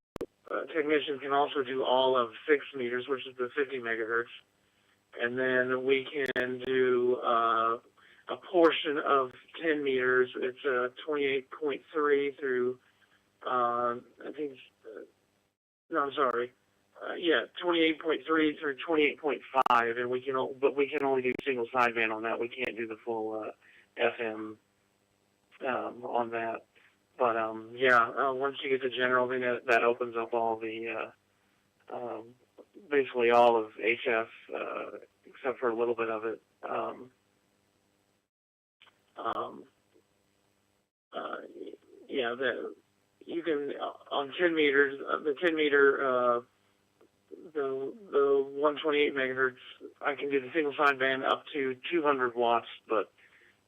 technicians can also do all of 6 meters, which is the 50 megahertz. And then we can do a portion of 10 meters. It's 28.3 through, I think, no, I'm sorry. Yeah, 28.3 through 28.5, and we can only do single sideband on that. We can't do the full FM on that. But yeah, once you get to general, then that opens up all the basically all of HF, except for a little bit of it. Yeah, you can on 10 meters, the 10 meter. The 128 megahertz, I can do the single sideband up to 200 watts, but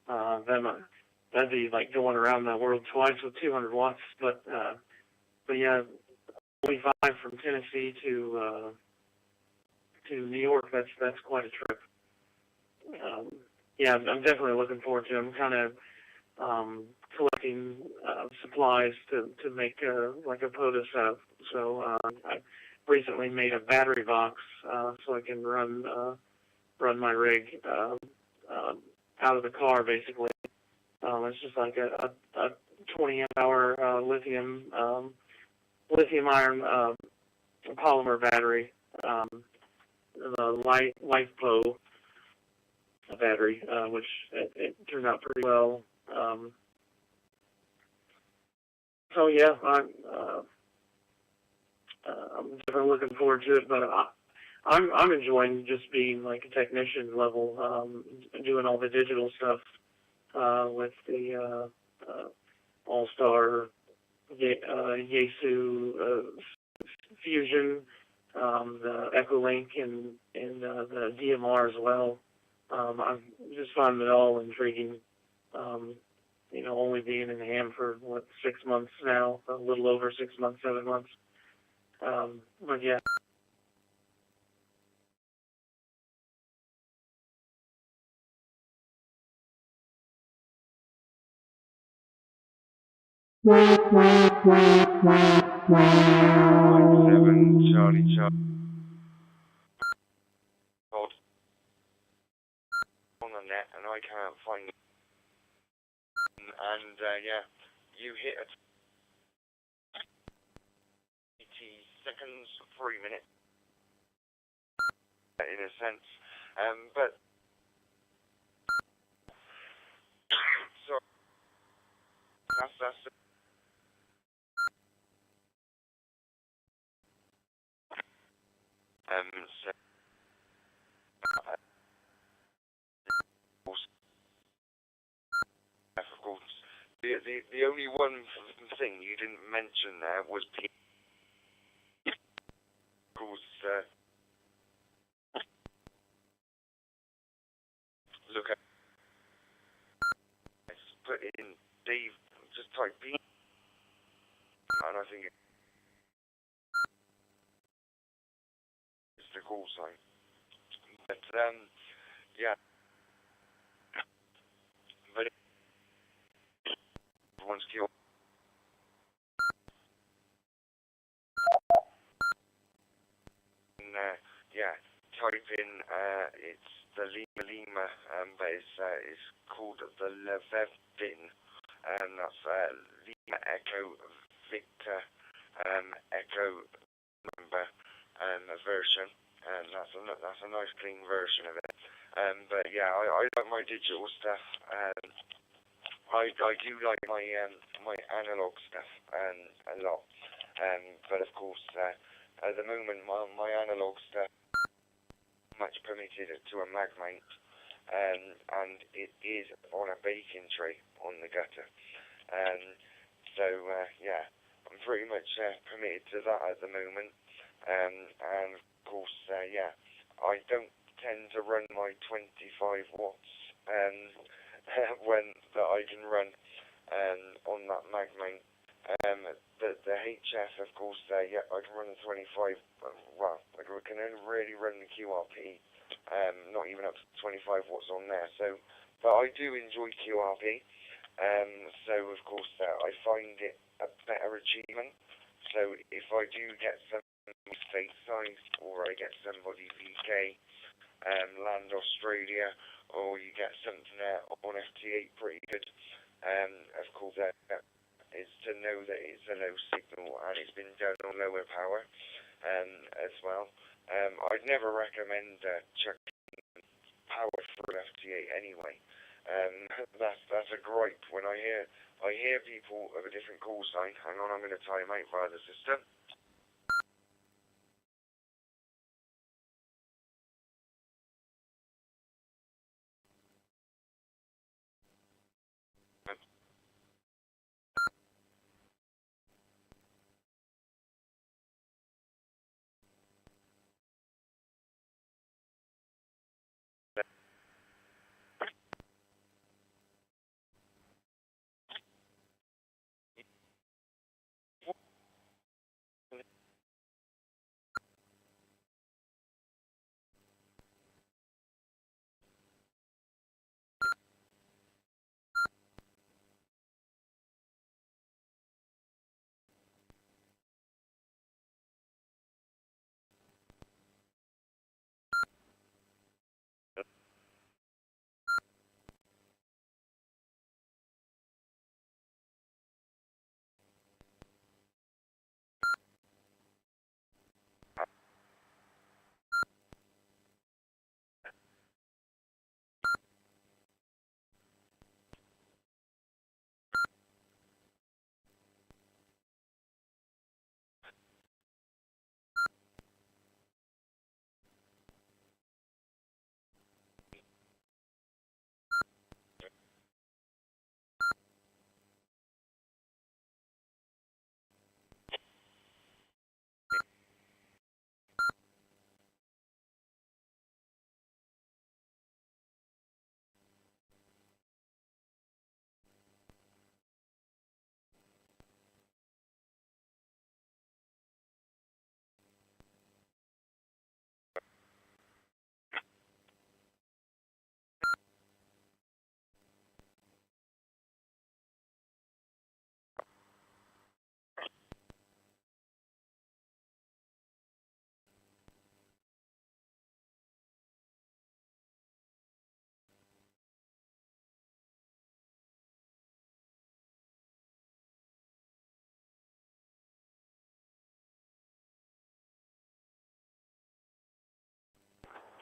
that'd be like going around the world twice with 200 watts. But yeah, 25 from Tennessee to New York. That's quite a trip. Yeah, I'm definitely looking forward to it. I'm kind of collecting supplies to make like a POTUS setup. So I recently made a battery box so I can run my rig out of the car, basically. It's just like a 20 amp hour lithium iron polymer battery, the LiFePO battery, which it turned out pretty well. So yeah, I'm definitely looking forward to it, but I'm enjoying just being like a technician level, doing all the digital stuff with the ALLSTAR, Yaesu Fusion, the Echolink, and the DMR as well. I just find it all intriguing. You know, only being in ham for 6 months now, a little over 6 months, 7 months. But yeah. Charlie on the net, and I can't find it. And yeah, you hit it 80 seconds, 3 minutes, in a sense. But so that's so of course, the only one thing you didn't mention there was look at put in Dave, just type B, and I think it's the call sign. But yeah, but everyone's killed. And yeah, type in it's the Lima, but it's called the Levevin, and that's Lima Echo Victor Echo number version, and that's a nice clean version of it. But yeah, I like my digital stuff. I do like my my analog stuff a lot. But of course, at the moment, my analog stuff much permitted to a mag mount, and it is on a baking tray on the gutter. So yeah, I'm pretty much permitted to that at the moment. And of course, yeah, I don't tend to run my 25 watts when that I can run on that mag mount. The HF, of course, yeah, I can run the 25. Well, I can only really run the QRP, not even up to 25 watts on there. So, but I do enjoy QRP. So of course, I find it a better achievement. So if I do get some stateside or I get somebody VK, Land Australia, or you get something on FT8 pretty good. Of course, that is to know that it's a low signal and it's been done on lower power as well. I'd never recommend chucking power through FT8 anyway. That's a gripe when I hear people of a different call sign. Hang on, I'm going to time out via the system.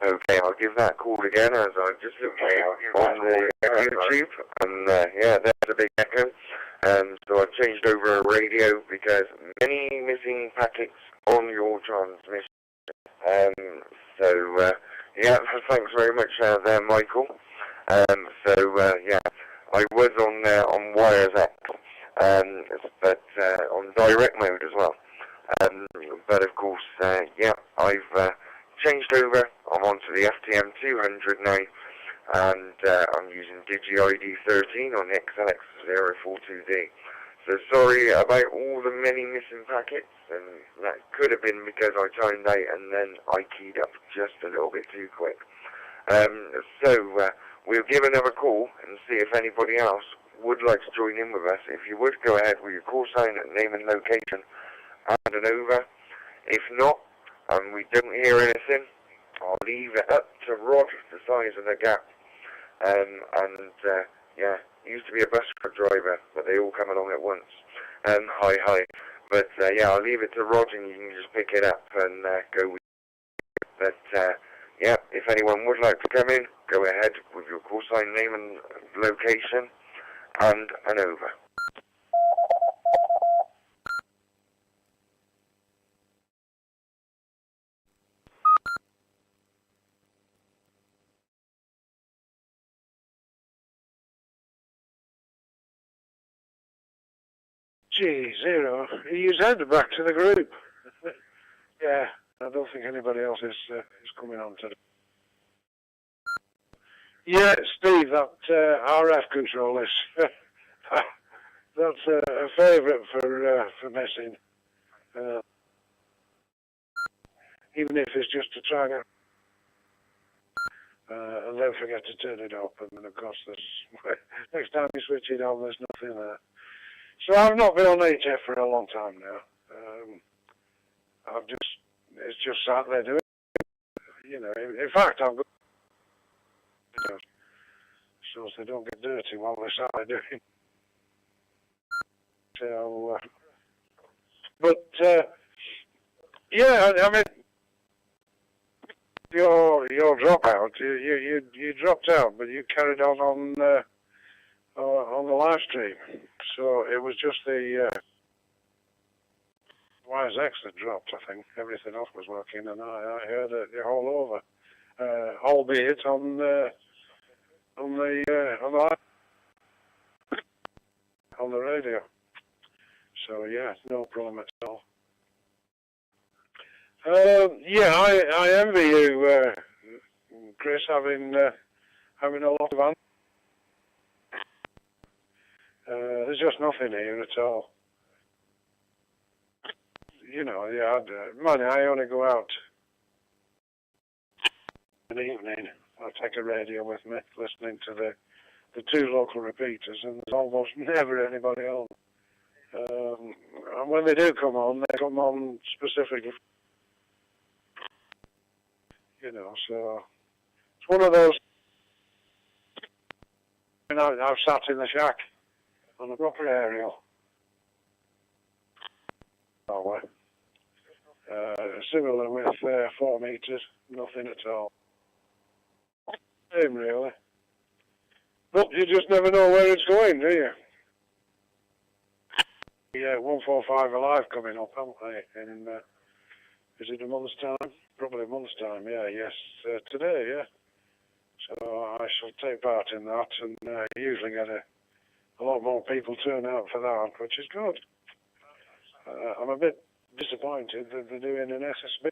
Okay, I'll give that call again as I just looked on the YouTube, and yeah, there's a big echo. So I've changed over a radio because many missing packets on your transmission. Yeah, thanks very much there, Michael. Yeah, I was on WiresX, but on direct mode as well. But of course, yeah, I've changed over. I'm onto the FTM200 now, and I'm using DigiID 13 on the XLX042D. So sorry about all the many missing packets, and that could have been because I timed out and then I keyed up just a little bit too quick. We'll give another call and see if anybody else would like to join in with us. If you would, go ahead with your call sign, name and location, and an over. If not, and we don't hear anything, I'll leave it up to Rod, the size of the gap. Yeah, used to be a bus driver, but they all come along at once. Hi. But yeah, I'll leave it to Rod, and you can just pick it up and go with it. But yeah, if anyone would like to come in, go ahead with your call sign, name and location, and an over. Gee, Zero, you headed back to the group. Yeah, I don't think anybody else is coming on today. Yeah, Steve, that RF control is that's a favourite for messing. Even if it's just to try and then forget to turn it off, and then of course there's next time you switch it on, there's nothing there. So I've not been on HF for a long time now. It's just sat there doing it. you know, in fact, I've got, you know, so they don't get dirty while they're sat doing. So, but yeah, I mean, your dropout, you dropped out, but you carried on the live stream. So it was just the YSX that dropped. I think everything else was working, and I heard it all over, albeit on the radio. So yeah, no problem at all. Yeah, I envy you, Chris, having a lot of answers. There's just nothing here at all. You know, yeah, I only go out in the evening. I take a radio with me, listening to the two local repeaters, and there's almost never anybody on. And when they do come on, they come on specifically. You know, so it's one of those. You know, I've sat in the shack on a proper aerial. Similar with 4 meters, nothing at all. Same really. But you just never know where it's going, do you? Yeah, 145 Alive coming up, haven't they? In, is it a month's time? Probably a month's time, yeah, yes. Today, yeah. So I shall take part in that, and usually get a lot more people turn out for that, which is good. I'm a bit disappointed that they're doing an SSB.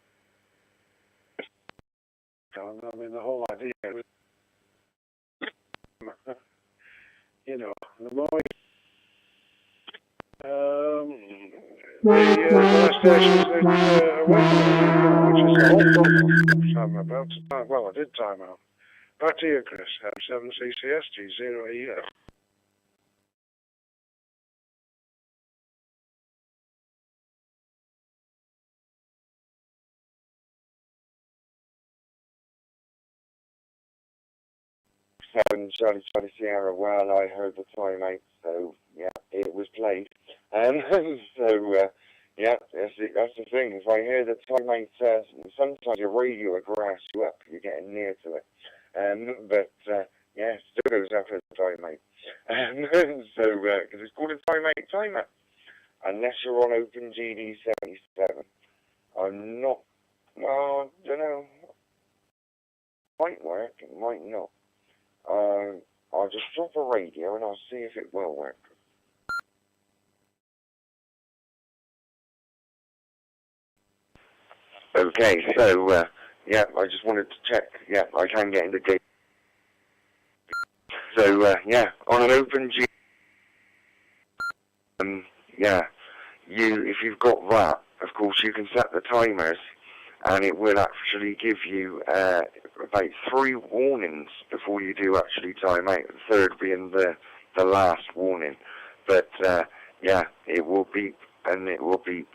I mean, the whole idea was, you know, the more the stations that are waiting, which is the whole problem. So I'm about to time, well, I did time out. Back to you, Chris. M7CCS G0EF. Charlie Sierra. Well, I heard the time out, so yeah, it was played. So yeah, that's the thing. If I hear the time out, sometimes your radio will grass you up. You're getting near to it. But yeah, still goes after the time out. So because it's called a timeout, unless you're on Open GD77. I'm not. Well, I don't know. Might work. It might not. I'll just drop a radio and I'll see if it will work. Okay, so yeah, I just wanted to check. Yeah, I can get in the gate. So yeah, on an Open G, yeah, if you've got that, of course, you can set the timers, and it will actually give you about 3 warnings before you do actually time out. The third being the last warning. But yeah, it will beep and it will beep.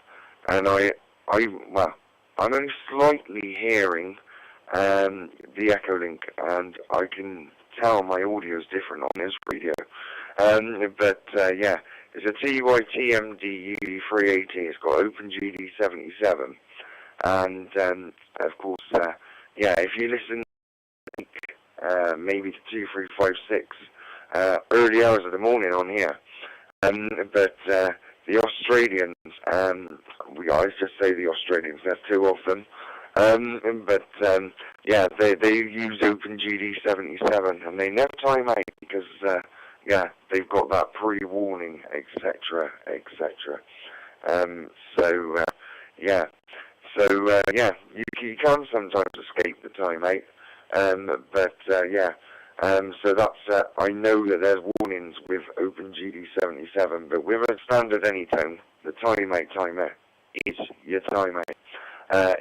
And well, I'm only slightly hearing the Echolink, and I can tell my audio is different on this radio. But yeah, it's a TYTMD UD380. It's got Open GD77. And of course, yeah, if you listen maybe to 2, 3, 5, 6 early hours of the morning on here, but the Australians, I just say the Australians, there's 2 of them, but yeah, they use Open GD77, and they never time out because yeah, they've got that pre-warning, etc., etc. So yeah. So, yeah, you can sometimes escape the timeout, but, yeah, so that's, I know that there's warnings with Open GD77, but with a standard anytone, the timeout is your timeout,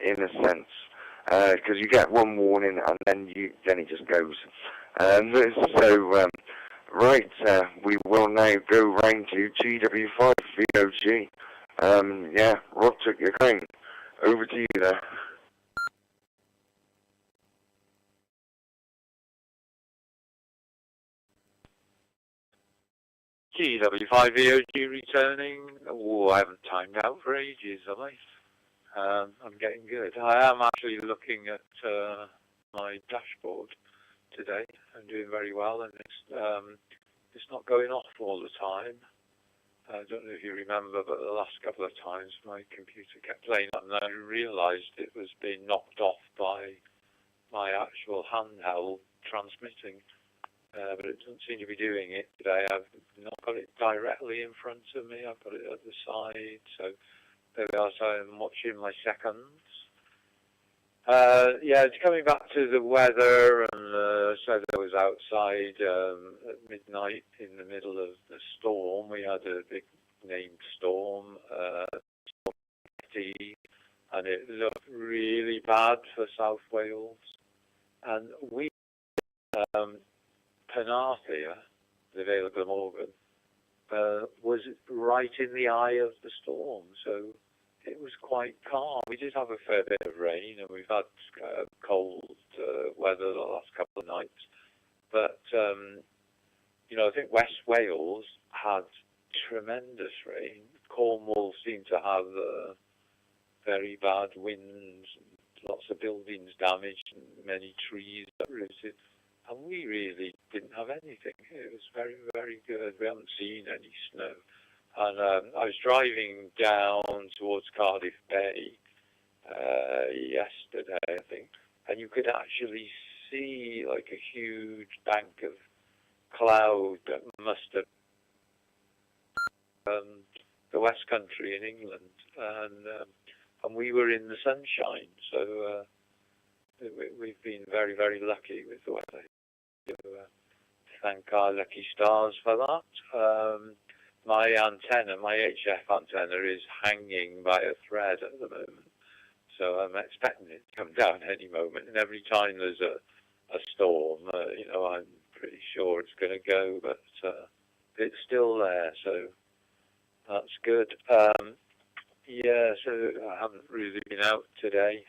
in a sense, because you get 1 warning and then it just goes. So, right, we will now go round to GW5 VOG. Yeah, Rob took your crown. Over to you there. GW5VOG returning. Oh, I haven't timed out for ages, have I? I'm getting good. I am actually looking at my dashboard today. I'm doing very well, and it's not going off all the time. I don't know if you remember, but the last couple of times my computer kept playing up, and I realised it was being knocked off by my actual handheld transmitting. But it doesn't seem to be doing it today. I've not got it directly in front of me. I've got it at the side. So there we are. So I'm watching my seconds. Yeah, it's coming back to the weather, and so I was outside at midnight in the middle of the storm. We had a big named storm, and it looked really bad for South Wales. And we, Penarthur, the Vale of Glamorgan, was right in the eye of the storm, so it was quite calm. We did have a fair bit of rain, and we've had cold weather the last couple of nights. But, you know, I think West Wales had tremendous rain. Cornwall seemed to have very bad winds, lots of buildings damaged, and many trees uprooted. And we really didn't have anything. It was very, very good. We haven't seen any snow. And I was driving down towards Cardiff Bay yesterday, I think, and you could actually see like a huge bank of cloud that must have the West Country in England, and we were in the sunshine. So we've been very, very lucky with the weather. So, thank our lucky stars for that. My antenna, my HF antenna, is hanging by a thread at the moment, so I'm expecting it to come down any moment. And every time there's a storm, you know, I'm pretty sure it's going to go, but it's still there, so that's good. Yeah, so I haven't really been out today.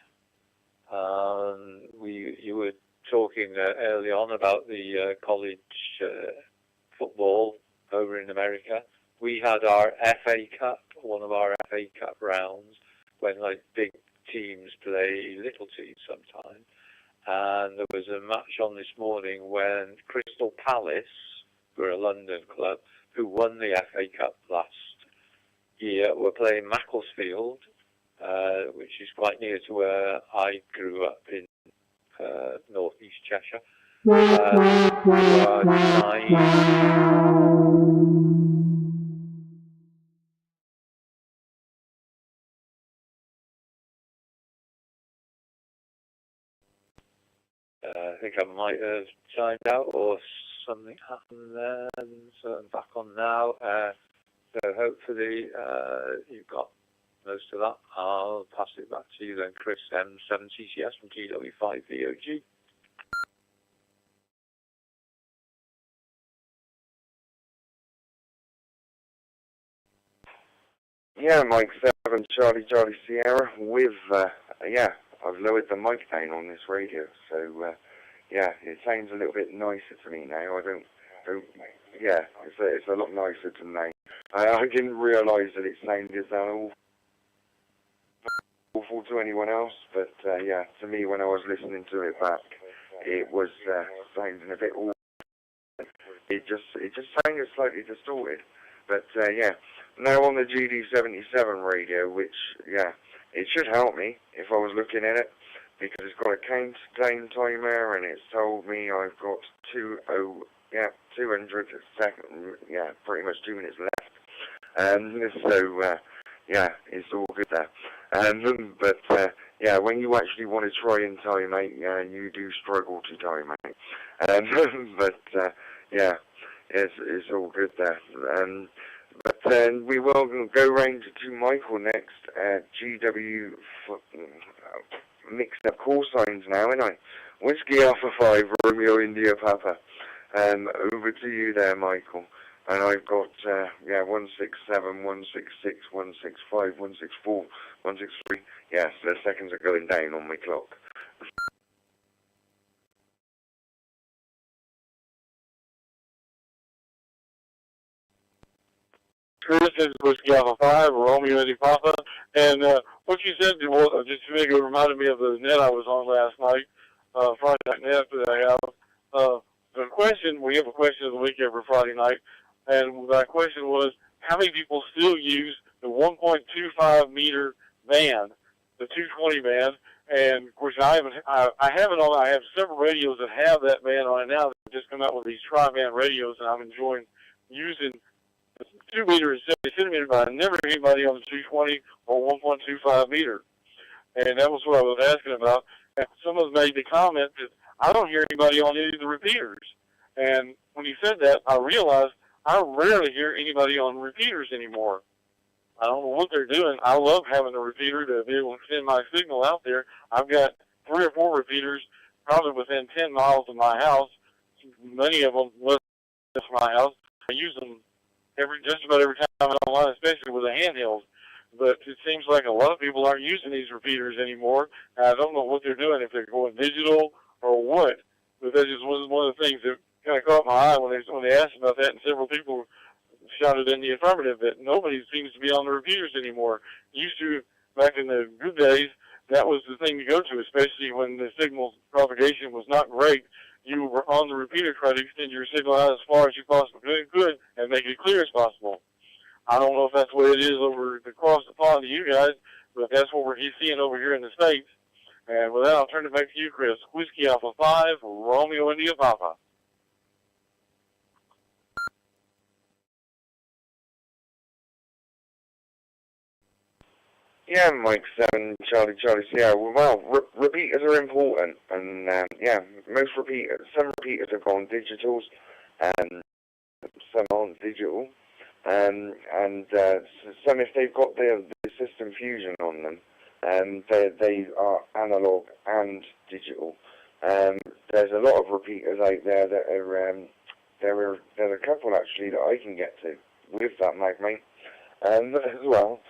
You were talking early on about the college football over in America. We had our FA Cup, one of our FA Cup rounds, when like big teams play little teams sometimes. And there was a match on this morning when Crystal Palace, who are a London club, who won the FA Cup last year, were playing Macclesfield, which is quite near to where I grew up in northeast Cheshire. I think I might have timed out or something happened there, so I'm back on now. So hopefully you've got most of that. I'll pass it back to you then, Chris M7CCS from GW5VOG. Yeah, Mike 7, Charlie Sierra with, yeah, I've lowered the mic down on this radio, so, yeah, it sounds a little bit nicer to me now. I don't yeah, it's a lot nicer to me. I didn't realise that it sounded awful to anyone else, but, yeah, to me when I was listening to it back, it was sounding a bit awful. It just sounded slightly distorted. But, yeah, now on the GD77 radio, which, yeah, it should help me if I was looking at it, because it's got a countdown timer, and it's told me I've got 200 seconds, yeah, pretty much 2 minutes left. So, yeah, it's all good there. But, yeah, when you actually want to try and time out, yeah, you do struggle to time out. But, yeah. It's all good there. But we will go round to Michael next at GW. Mixed up call signs now, ain't I? Whiskey Alpha 5, Romeo India Papa. Over to you there, Michael. And I've got, yeah, 167, 166, 165, 164, 163. Yes, the seconds are going down on my clock. Chris, this is Whiskey Alpha 5, Romeo Eddie Papa. And what you said, well, just to make it reminded me of the net I was on last night, Friday Night Net that I have. The question, we have a question of the week every Friday night, and my question was, how many people still use the 1.25 meter band, the 220 band? And of course, I have it on. I have several radios that have that band on it now. They've just come out with these tri-band radios, and I'm enjoying using 2 meter and 70 centimeter, but I never hear anybody on the 220 or 1.25 meter. And that was what I was asking about. And someone made the comment that I don't hear anybody on any of the repeaters. And when you said that, I realized I rarely hear anybody on repeaters anymore. I don't know what they're doing. I love having a repeater to be able to send my signal out there. I've got 3 or 4 repeaters probably within 10 miles of my house, many of them less than my house. I use them just about every time I'm online, especially with a handheld. But it seems like a lot of people aren't using these repeaters anymore. I don't know what they're doing, if they're going digital or what. But that just was one of the things that kind of caught my eye when they asked about that, and several people shouted in the affirmative that nobody seems to be on the repeaters anymore. Used to, back in the good days, that was the thing to go to, especially when the signal propagation was not great. You were on the repeater, try to extend your signal out as far as you possibly could and make it clear as possible. I don't know if that's the way it is over across the pond to you guys, but that's what we're seeing over here in the States. And with that, I'll turn it back to you, Chris. Whiskey Alpha 5, Romeo India Papa. Yeah, Mike 7, Charlie Sierra. Well, repeaters are important, and yeah, some repeaters have gone digitals, and some aren't digital, and some, if they've got the system fusion on them, they are analog and digital. There's a lot of repeaters out there that are there's a couple actually that I can get to with that magmate, as well.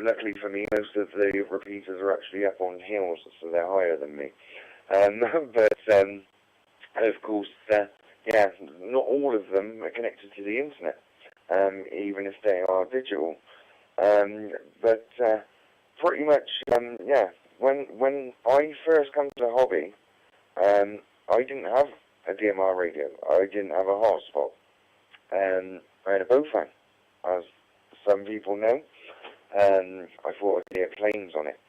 Luckily for me, most of the repeaters are actually up on hills, so they're higher than me. But of course, yeah, not all of them are connected to the internet, even if they are digital. But pretty much, yeah. When I first come to the hobby, I didn't have a DMR radio. I didn't have a hotspot. I had a Bofang, as some people know. I thought I could hear planes on it.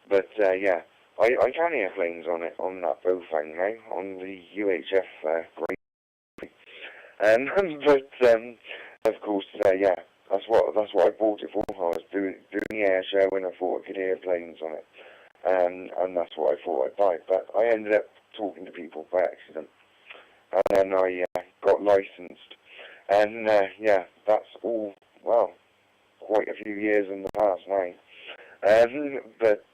But yeah, I can hear planes on it, on that Bofang now, on the UHF grade. But of course, yeah, that's what I bought it for. I was doing the air show and I thought I could hear planes on it. And that's what I thought I'd buy. But I ended up talking to people by accident. And then I got licensed. And yeah, that's all, well, quite a few years in the past now. But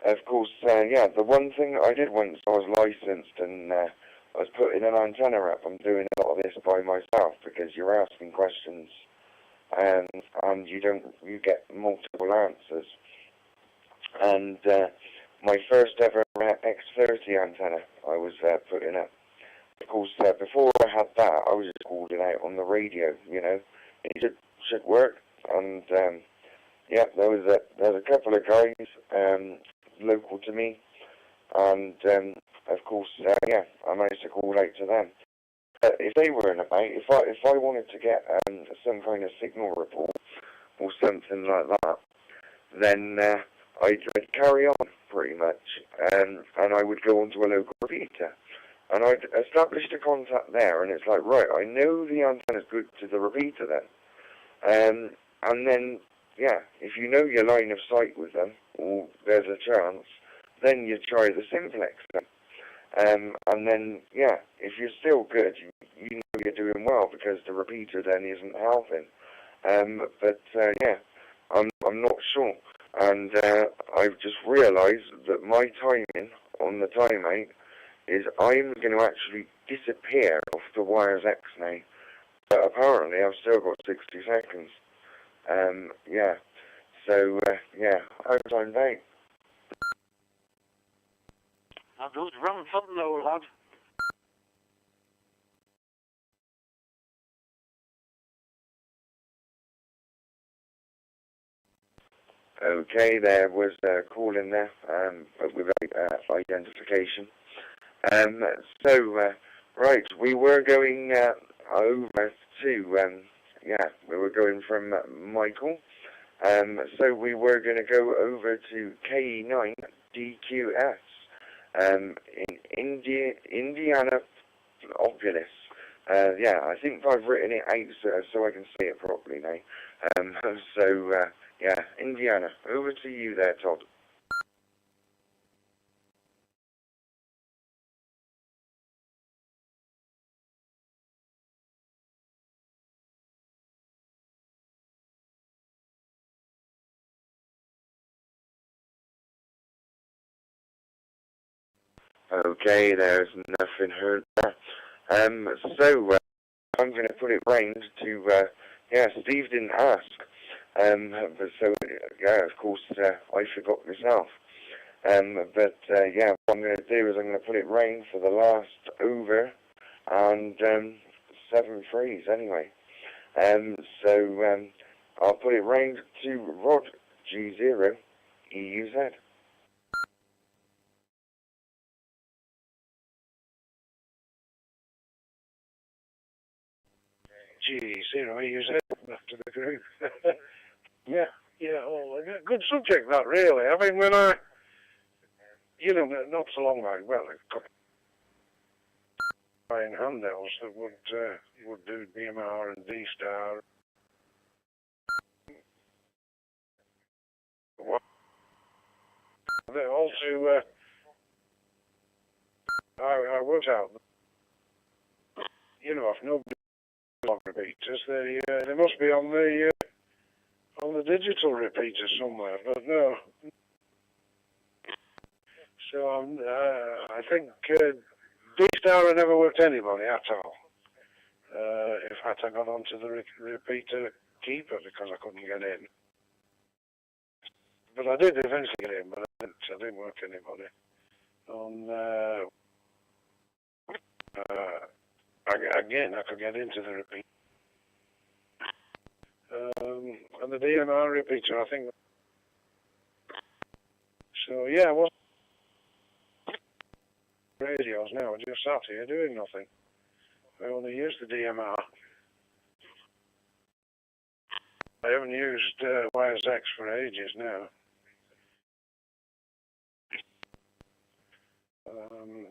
of course, yeah, the one thing that I did once, I was licensed and I was putting an antenna up. I'm doing a lot of this by myself because you're asking questions and you get multiple answers. And my first ever X30 antenna I was putting up. Of course, before I had that, I was just calling out on the radio, you know. It should work. And yeah, there was a couple of guys local to me, and of course, yeah, I managed to call out to them. If they weren't about, if I wanted to get some kind of signal report or something like that, then I'd carry on pretty much, and I would go onto a local repeater. And I'd established a contact there, and it's like, right, I know the antenna's good to the repeater then. And then, yeah, if you know your line of sight with them, or there's a chance, then you try the simplex then. And then, yeah, if you're still good, you know you're doing well, because the repeater then isn't helping. But yeah, I'm not sure. And I've just realised that my timing on the timeout is I'm going to actually disappear off the WiresX now. But apparently I've still got 60 seconds. Yeah. So, yeah, I'm timed out. I'm just running something though, lad. Okay, there was a call in there with identification. Right, we were going over to, we were going from Michael. So we were going to go over to K9DQS in Indianapolis. I think I've written it out so I can say it properly now. Indiana. Over to you there, Todd. Okay, there's nothing heard there. I'm going to put it round to, Steve didn't ask. Of course, I forgot myself. What I'm going to do is I'm going to put it round for the last over and 7 threes anyway. I'll put it round to Rod G0 EUZ. G0 EUZ back to the group. Good subject that really. I mean, when not so long back, well, a couple buying handhelds that would do DMR and DStar. They're also I worked out. If nobody on repeaters, they must be on the digital repeater somewhere, but no. So I think DStar never worked anybody at all. In fact, I got onto the repeater keeper because I couldn't get in. But I did eventually get in, but I didn't work anybody. Again, I could get into the repeater. And the DMR repeater, I think. So radios now. I just sat here doing nothing. I only use the DMR. I haven't used YSX for ages now.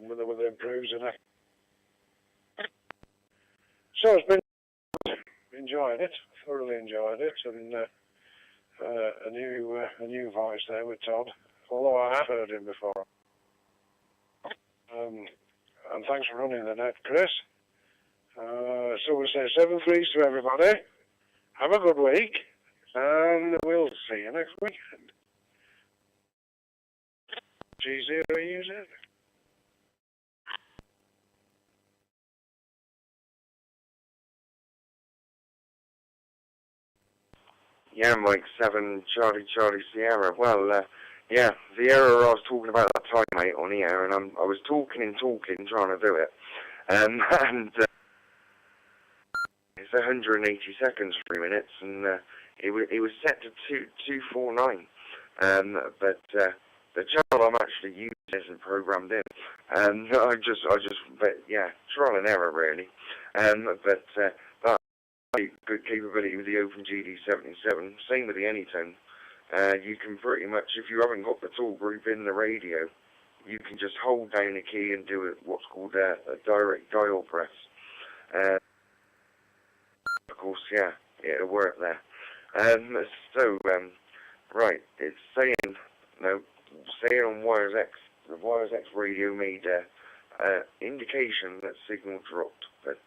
With the improves and that. So it's been enjoyed it, thoroughly enjoyed it, and a new voice there with Todd, although I have heard him before. And thanks for running the net, Chris. So we'll say 7 threes to everybody. Have a good week, and we'll see you next weekend. G0 user. Yeah, Mike 7 Charlie Sierra. Well, the error I was talking about that time, mate, on the air, and I was talking, trying to do it, and it's 180 seconds, 3 minutes, and it was set to 249, but the channel I'm actually using isn't programmed in, and trial and error really, that good capability with the Open GD77, same with the Anytone. You can pretty much, if you haven't got the tool group in the radio, you can just hold down a key and do what's called a direct dial press. Of course, it'll work there. Right, it's saying on WiresX, the WiresX radio made indication that signal dropped, but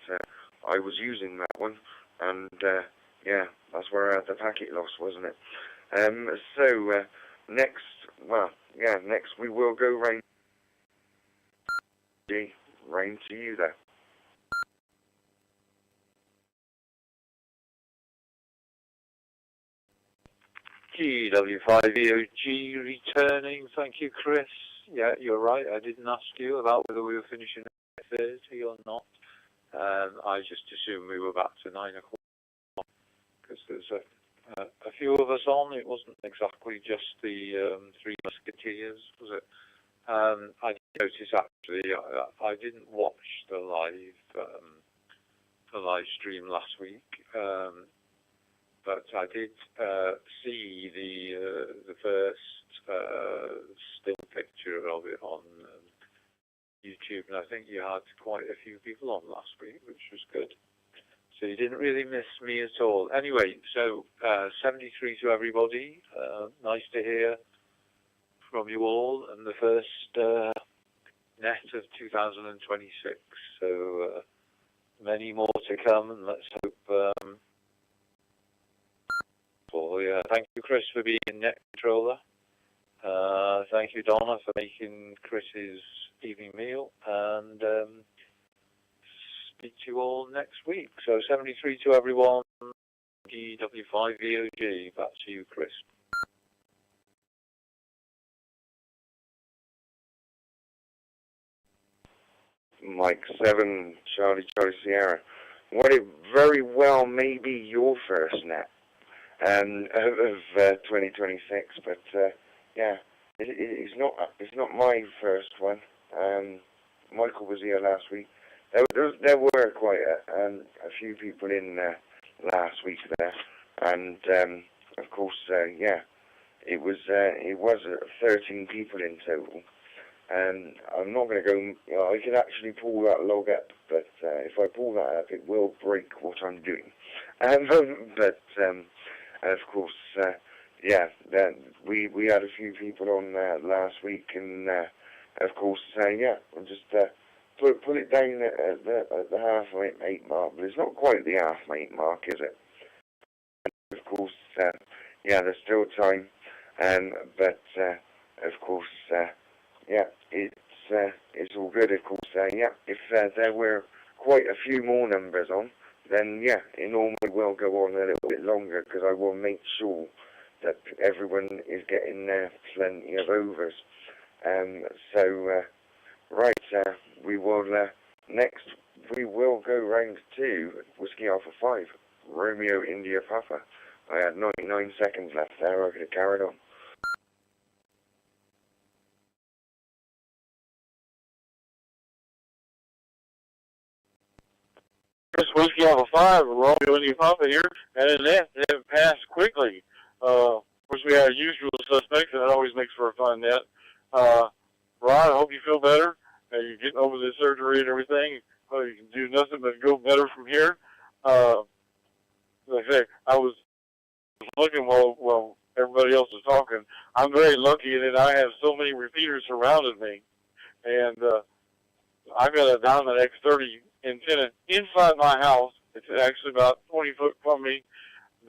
I was using that one, and that's where I had the packet loss, wasn't it? Next we will go round to you there. W.D.R.G returning. Thank you, Chris. Yeah, you're right. I didn't ask you about whether we were finishing at 30 or not. I just assumed we were back to 9 o'clock because there's a few of us on. It wasn't exactly just the Three Musketeers, was it? I noticed actually I didn't watch the live stream last week, but I did see the first still picture of it on YouTube, and I think you had quite a few people on last week, which was good. So you didn't really miss me at all. Anyway, so 73 to everybody. Nice to hear from you all, and the first net of 2026. So many more to come, and let's hope. Thank you, Chris, for being net controller. Thank you, Donna, for making Chris's evening meal, and speak to you all next week. So 73 to everyone, W5VOG. Back to you, Chris. Mike 7, Charlie Sierra. What it very well may be your first net of 2026, but yeah, it's not my first one. Michael was here last week. There were quite a few people in last week there, and of course, yeah, it was 13 people in total. And I'm not going to go. I can actually pull that log up, but if I pull that up, it will break what I'm doing. But of course, yeah, we had a few people on last week, and of course, yeah, I'll just put it down at the half-8 mark, but it's not quite the half-8 mark, is it? And of course, yeah, there's still time, but of course, yeah, it's all good. Of course, yeah, if there were quite a few more numbers on, then yeah, it normally will go on a little bit longer, because I will make sure that everyone is getting plenty of overs. So right, we will next we will go round to Whiskey Alpha 5, Romeo India Papa. I had 99 seconds left there. I could have carried on. Chris Whiskey Alpha 5, Romeo India Papa here, and in that, it passed quickly. Of course, we had usual suspects, and that always makes for a fun net. Rod, I hope you feel better. You're getting over the surgery and everything. You can do nothing but go better from here. Like I say, I was looking while everybody else was talking. I'm very lucky that I have so many repeaters surrounding me, and I've got a Diamond X30 antenna inside my house. It's actually about 20 foot from me,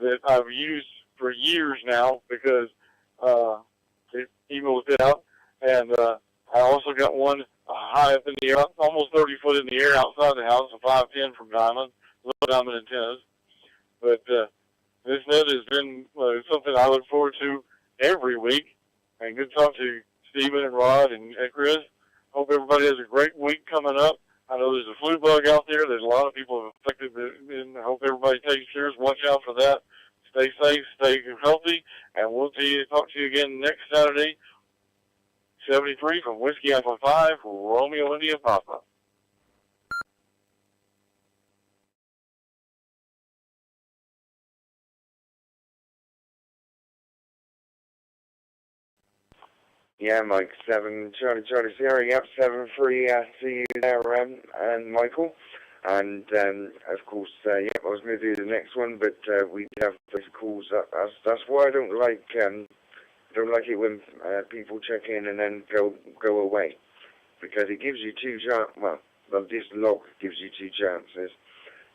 that I've used for years now, because it emailed it out. And I also got one high up in the air, almost 30 foot in the air outside the house, a 510 from Diamond, low Diamond antennas. But this net has been something I look forward to every week. And good to talk to Stephen and Rod and Chris. Hope everybody has a great week coming up. I know there's a flu bug out there. There's a lot of people affected, and I hope everybody takes care. Watch out for that. Stay safe, stay healthy, and we'll talk to you again next Saturday, 73 from Whiskey Alpha 5, Romeo India Papa. Yeah, Mike 7, Charlie Sierra, yep, 7-3, see you there, and Michael. And of course, yeah, I was going to do the next one, but we have those calls up. That's why I don't like it when people check in and then go away, because it gives you two chances. Well, this log gives you two chances.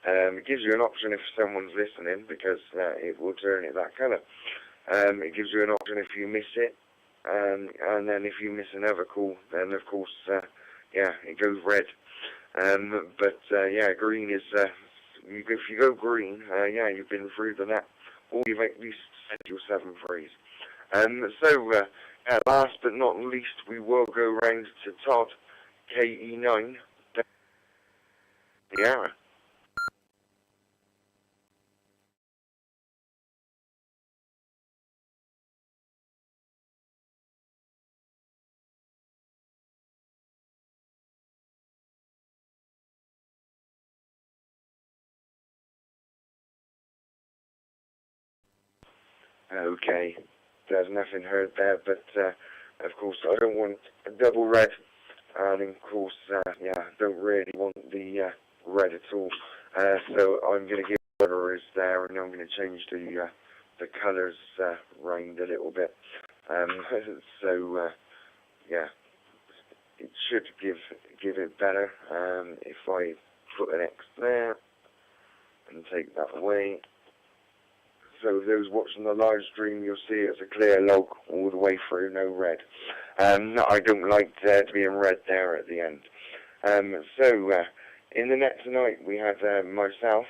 It gives you an option if someone's listening, because it will turn it that colour. It gives you an option if you miss it. And then if you miss another call, then of course, yeah, it goes red. But yeah, green is, if you go green, yeah, you've been through the net, or you've at least set your 7 threes. So, last but not least, we will go round to Todd, KE9, the hour. Okay, there's nothing heard there, but of course I don't want a double red, and of course, yeah, I don't really want the red at all. So I'm going to give whatever is there, and I'm going to change the colours round a little bit. So yeah, it should give it better. If I put an X there and take that away. So those watching the live stream, you'll see it's a clear log all the way through, no red. I don't like there to be in red there at the end. So in the net tonight, we had myself,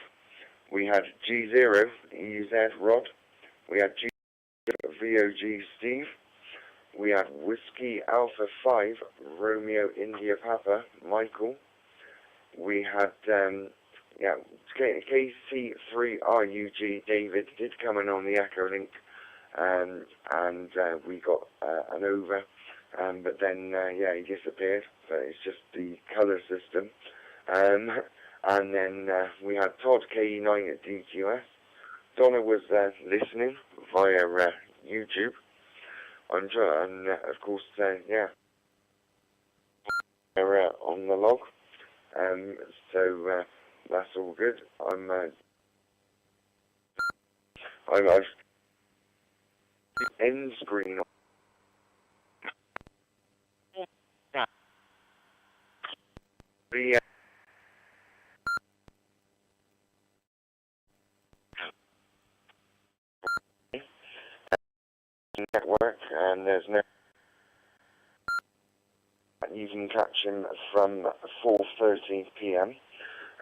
we had G0 EZ Rod, we had G0VOG Steve, we had Whiskey Alpha 5 Romeo India Papa Michael, we had yeah, KC3RUG David did come in on the Echolink, and we got an over, but then yeah, he disappeared. So it's just the colour system. And then we had Todd KE9 at DQS. Donna was listening via YouTube. And of course, yeah, on the log. So that's all good. I've end screen. The network, and there's no. You can catch him from 4:30 p.m.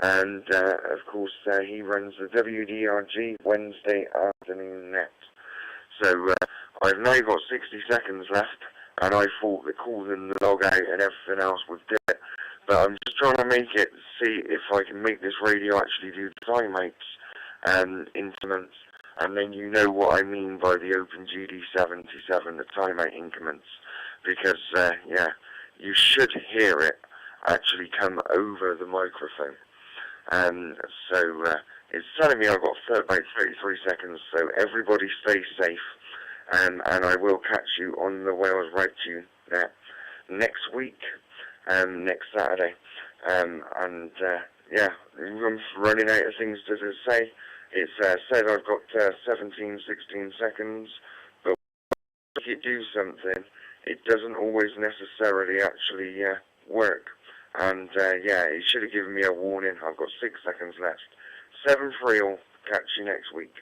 And of course he runs the W.D.R.G Wednesday afternoon net. So I've now got 60 seconds left, and I thought that calling the log out and everything else would do it. But I'm just trying to make it, see if I can make this radio actually do the timeouts increments, and then you know what I mean by the Open GD77, the timeout increments, because yeah, you should hear it actually come over the microphone. So it's telling me I've got about 33 seconds, so everybody stay safe, and I will catch you on the Wales-Ragchew Net next week, next Saturday, and yeah, I'm running out of things to say. It's said I've got 17, 16 seconds, but if you do something, it doesn't always necessarily actually work. And yeah, it should have given me a warning. I've got 6 seconds left. 7-3 all. Catch you next week.